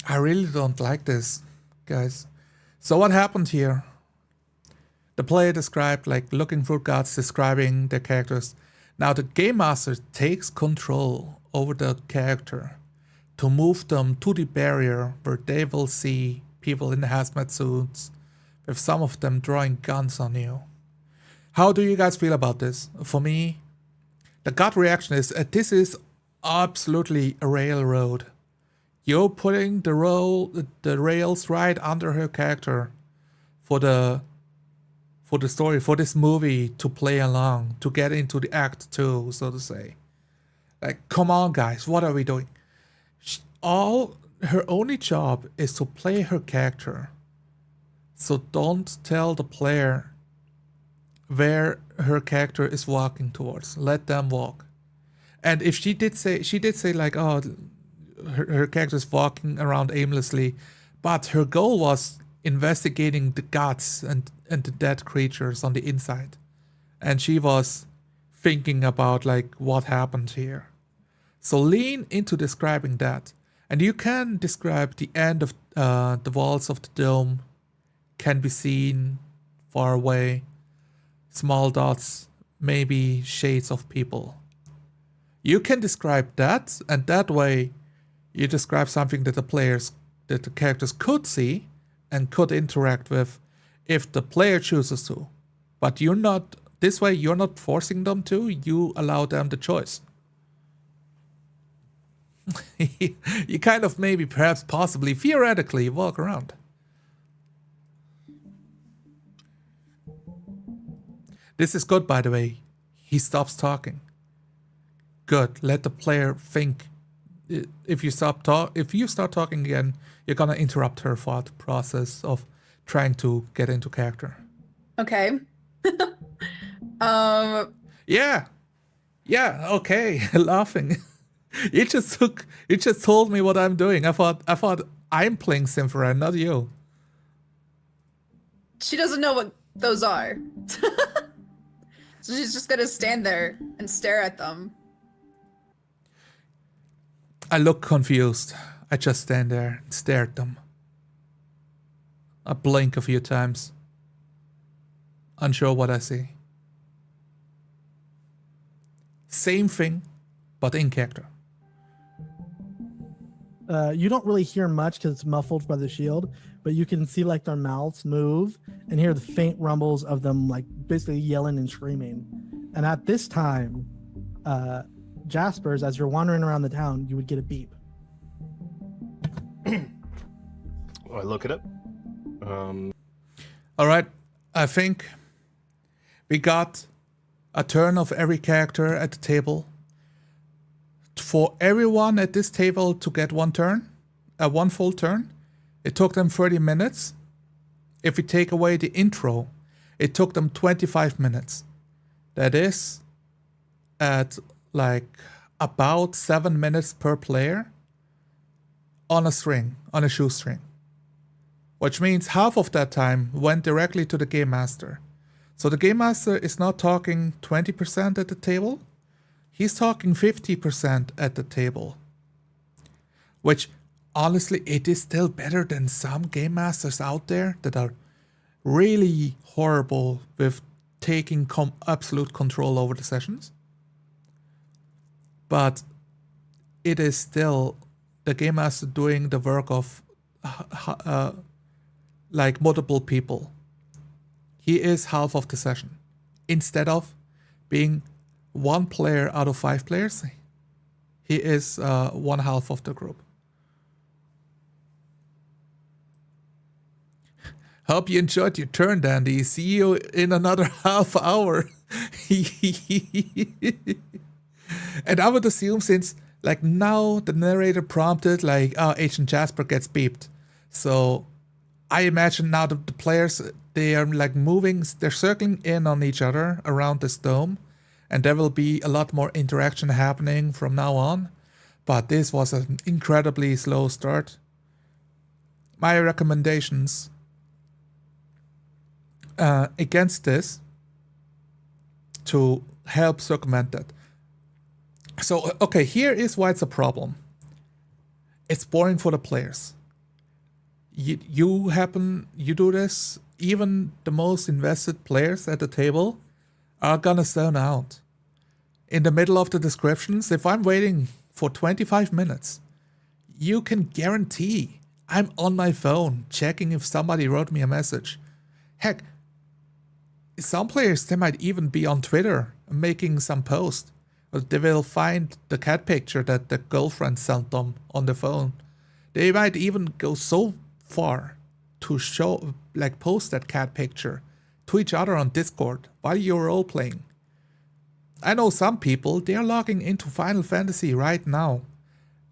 I really don't like this, guys. So what happened here? The player described, like, looking through guts, describing their characters. Now the game master takes control over the character to move them to the barrier where they will see people in hazmat suits, with some of them drawing guns on you. How do you guys feel about this? For me, the gut reaction is this is absolutely a railroad. You're putting the rails right under her character for the story, for this movie to play along, to get into the act 2, so to say. Like, come on, guys, what are we doing? Her only job is to play her character. So don't tell the player where her character is walking towards. Let them walk. And if she did say like, oh, her character is walking around aimlessly, but her goal was investigating the guts and the dead creatures on the inside. And she was thinking about like what happened here. So lean into describing that. And you can describe the end of the walls of the dome can be seen far away. Small dots, maybe shades of people. You can describe that, and that way you describe something that the characters could see and could interact with if the player chooses to. But you're not forcing them to, you allow them the choice. You kind of maybe, perhaps, possibly, theoretically walk around. This is good, by the way. He stops talking. Good. Let the player think. If you start talking again, you're gonna interrupt her thought process of trying to get into character. Okay. Yeah. Okay. Laughing. You just told me what I'm doing. I thought I'm playing Symphora, not you. She doesn't know what those are. So she's just gonna stand there and stare at them. I look confused. I just stand there and stare at them. I blink a few times. Unsure what I see. Same thing, but in character. You don't really hear much because it's muffled by the shield, but you can see like their mouths move and hear the faint rumbles of them like basically yelling and screaming. And at this time, Jaspers, as you're wandering around the town, you would get a beep. I look at it. All right, I think we got a turn of every character at the table. for everyone at this table to get one full turn, it took them 30 minutes. If we take away the intro, it took them 25 minutes. That is at like about 7 minutes per player on a shoestring. Which means half of that time went directly to the Game Master. So the Game Master is not talking 20% at the table. He's talking 50% at the table. Which, honestly, it is still better than some Game Masters out there that are really horrible with taking absolute control over the sessions. But it is still the Game Master doing the work of like multiple people. He is half of the session. Instead of being one player out of 5 players, he is one half of the group. Hope you enjoyed your turn, Dandy. See you in another half hour. And I would assume since like now the narrator prompted like, oh, Agent Jasper gets beeped. So I imagine now the players, they are like moving, they're circling in on each other around this dome. And there will be a lot more interaction happening from now on. But this was an incredibly slow start. My recommendations against this to help circumvent that. So, okay, here is why it's a problem. It's boring for the players. You do this, even the most invested players at the table are gonna zone out. In the middle of the descriptions, if I'm waiting for 25 minutes, you can guarantee I'm on my phone checking if somebody wrote me a message. Heck, some players, they might even be on Twitter making some post. They will find the cat picture that the girlfriend sent them on the phone. They might even go so far to show, like post that cat picture to each other on Discord while you're role-playing. I know some people, they are logging into Final Fantasy right now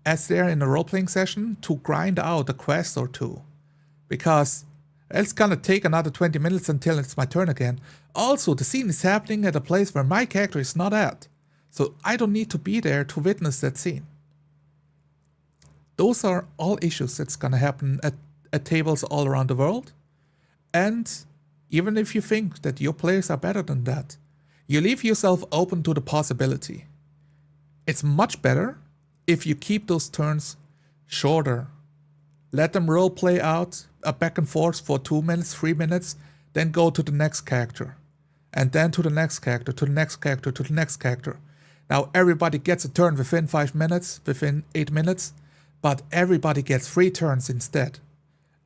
as they're in a role-playing session to grind out a quest or two. Because it's gonna take another 20 minutes until it's my turn again. Also, the scene is happening at a place where my character is not at. So I don't need to be there to witness that scene. Those are all issues that's gonna happen at tables all around the world. And even if you think that your players are better than that, you leave yourself open to the possibility. It's much better if you keep those turns shorter. Let them role play out a back and forth for 2 minutes, 3 minutes, then go to the next character. And then to the next character, to the next character, to the next character. Now everybody gets a turn within 5 minutes, within 8 minutes, but everybody gets 3 turns instead.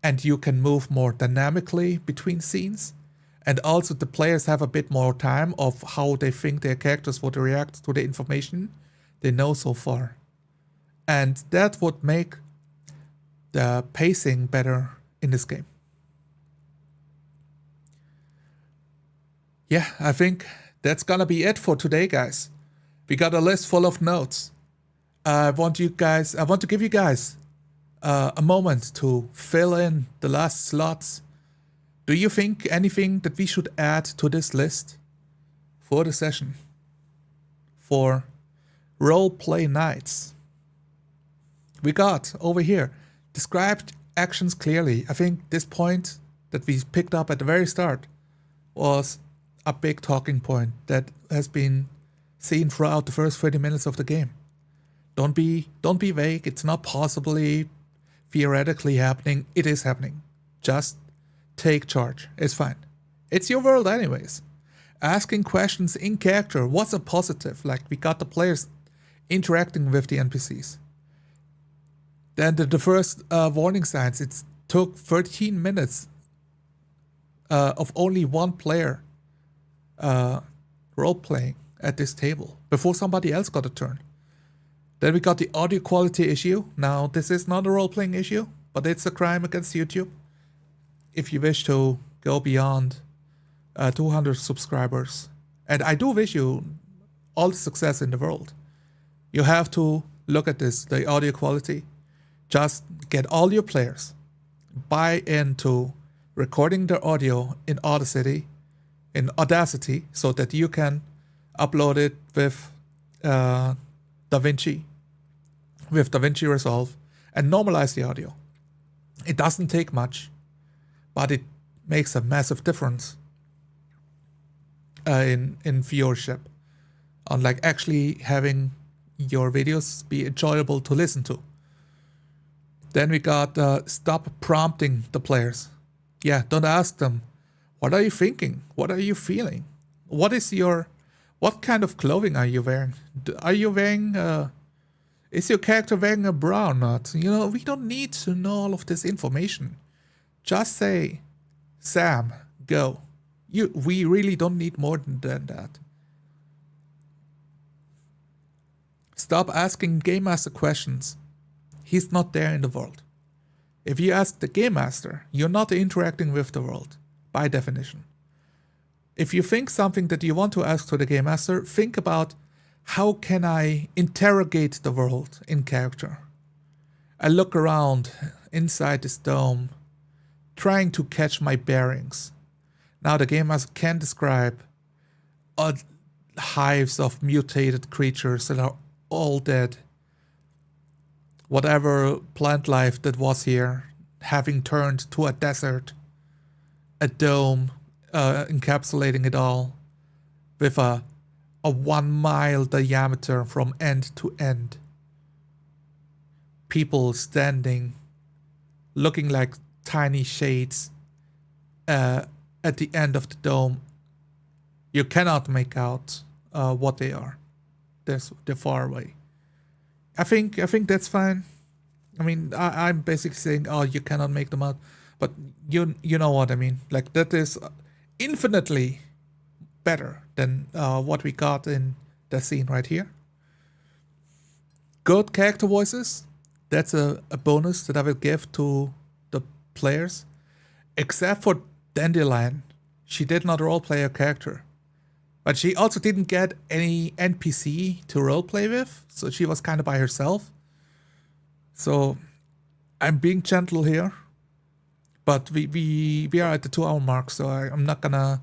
And you can move more dynamically between scenes. And also the players have a bit more time of how they think their characters would react to the information they know so far. And that would make the pacing better in this game. Yeah, I think that's gonna be it for today, guys. We got a list full of notes. I want to give you guys a moment to fill in the last slots. Do you think anything that we should add to this list for the session? For role-play nights. We got over here, described actions clearly. I think this point that we picked up at the very start was a big talking point that has been seen throughout the first 30 minutes of the game. Don't be vague. It's not possibly theoretically happening. It is happening. Just take charge. It's fine. It's your world anyways. Asking questions in character was a positive. Like we got the players interacting with the NPCs. Then the first warning signs. It took 13 minutes of only one player role-playing at this table before somebody else got a turn. Then we got the audio quality issue. Now, this is not a role-playing issue, but it's a crime against YouTube. If you wish to go beyond 200 subscribers, and I do wish you all the success in the world, you have to look at this, the audio quality. Just get all your players, buy into recording their audio in Audacity, so that you can upload it with DaVinci Resolve, and normalize the audio. It doesn't take much, but it makes a massive difference in viewership, on like actually having your videos be enjoyable to listen to. Then we got stop prompting the players. Yeah, don't ask them, what are you thinking? What are you feeling? What kind of clothing are you wearing? Are you wearing, is your character wearing a bra or not? You know, we don't need to know all of this information. Just say, Sam, go. We really don't need more than that. Stop asking Game Master questions. He's not there in the world. If you ask the Game Master, you're not interacting with the world, by definition. If you think something that you want to ask to the Game Master, think about, how can I interrogate the world in character? I look around inside this dome, trying to catch my bearings. Now the Game Master can describe hives of mutated creatures that are all dead. Whatever plant life that was here, having turned to a desert, a dome encapsulating it all, with a 1 mile diameter from end to end. People standing, looking like tiny shades at the end of the dome. You cannot make out what they are. They're far away. I think that's fine. I mean, I'm basically saying, oh, you cannot make them out, but you know what I mean. Like, that is infinitely better than what we got in the scene right here. Good character voices. That's a bonus that I will give to the players. Except for Dandelion. She did not roleplay a character. But she also didn't get any NPC to roleplay with, so she was kind of by herself. So I'm being gentle here, but we are at the 2-hour mark, so I'm not gonna.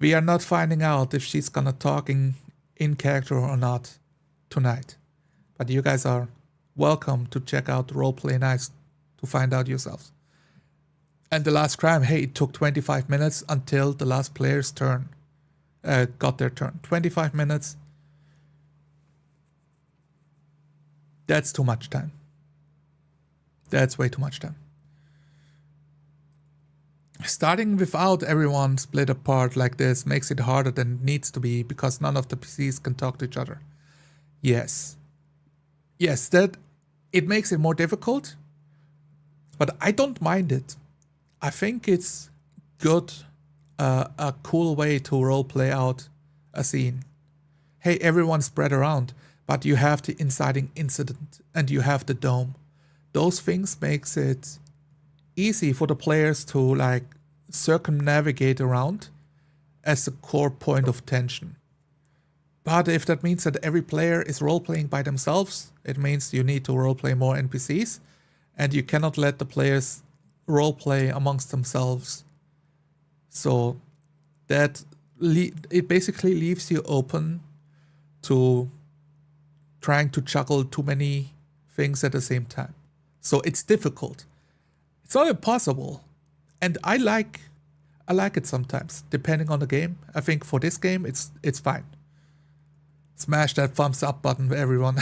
We are not finding out if she's gonna talk in character or not tonight. But you guys are welcome to check out Roleplay Nights to find out yourselves. And the last crime, hey, it took 25 minutes until the last player's turn. Got their turn. 25 minutes. That's too much time. That's way too much time. Starting without everyone split apart like this makes it harder than it needs to be, because none of the PCs can talk to each other. Yes, that it makes it more difficult, but I don't mind it. I think it's good. A cool way to roleplay out a scene. Hey, everyone spread around, but you have the inciting incident and you have the dome. Those things makes it easy for the players to like circumnavigate around as the core point of tension. But if that means that every player is roleplaying by themselves, it means you need to roleplay more NPCs, and you cannot let the players roleplay amongst themselves. So that it basically leaves you open to trying to juggle too many things at the same time. So it's difficult. It's not impossible. And I like it sometimes, depending on the game. I think for this game it's fine. Smash that thumbs up button, everyone.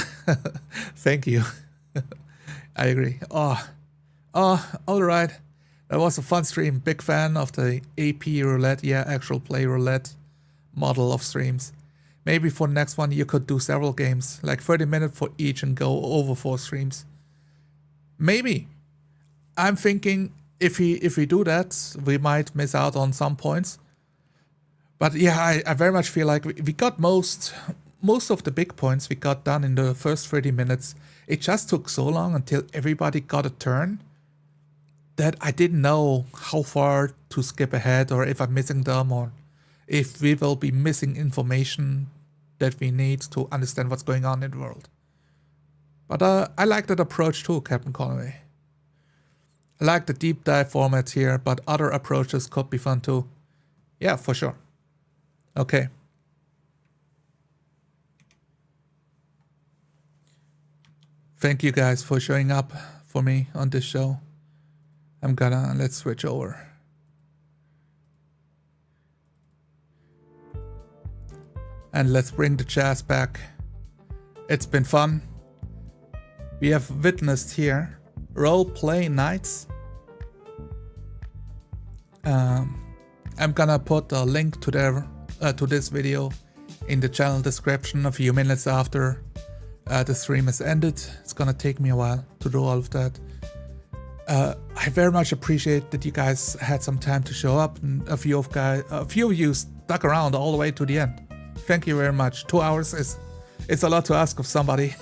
Thank you. I agree. Oh, all right. That was a fun stream. Big fan of the AP roulette, actual play roulette model of streams. Maybe for the next one you could do several games, like 30 minutes for each and go over 4 streams. Maybe. I'm thinking if we do that, we might miss out on some points. But yeah, I very much feel like we got most of the big points we got done in the first 30 minutes. It just took so long until everybody got a turn that I didn't know how far to skip ahead, or if I'm missing them, or if we will be missing information that we need to understand what's going on in the world. But I like that approach too, Captain Conway. I like the deep dive format here, but other approaches could be fun too. Yeah, for sure. Okay. Thank you guys for showing up for me on this show. Let's switch over. And let's bring the jazz back. It's been fun. We have witnessed here Roleplay nights. I'm gonna put a link to this video in the channel description a few minutes after the stream has ended. It's gonna take me a while to do all of that. I very much appreciate that you guys had some time to show up, and a few of you stuck around all the way to the end. Thank you very much. 2 hours it's a lot to ask of somebody.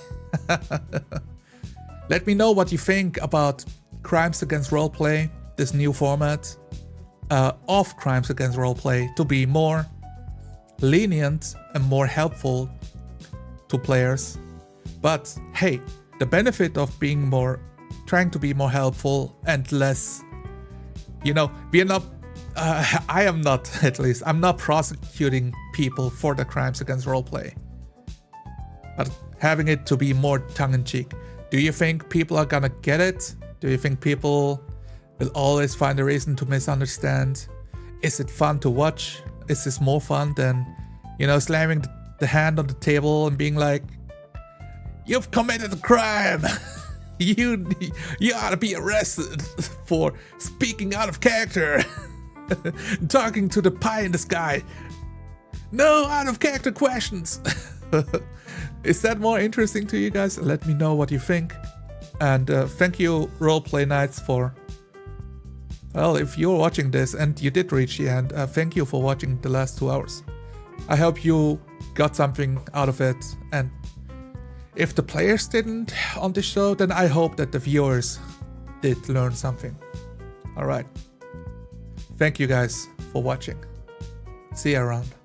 Let me know what you think about Crimes Against Roleplay, this new format of Crimes Against Roleplay to be more lenient and more helpful to players. But hey, the benefit of trying to be more helpful and less, we are not, I am not, at least, I'm not prosecuting people for the Crimes Against Roleplay, but having it to be more tongue-in-cheek. Do you think people are gonna get it? Do you think people will always find a reason to misunderstand? Is it fun to watch? Is this more fun than, slamming the hand on the table and being like, "You've committed a crime. You ought to be arrested for speaking out of character, talking to the pie in the sky. No out of character questions." Is that more interesting to you guys? Let me know what you think. And thank you, Roleplay Nights, for... Well, if you're watching this and you did reach the end, thank you for watching the last 2 hours. I hope you got something out of it. And if the players didn't on this show, then I hope that the viewers did learn something. Alright. Thank you guys for watching. See you around.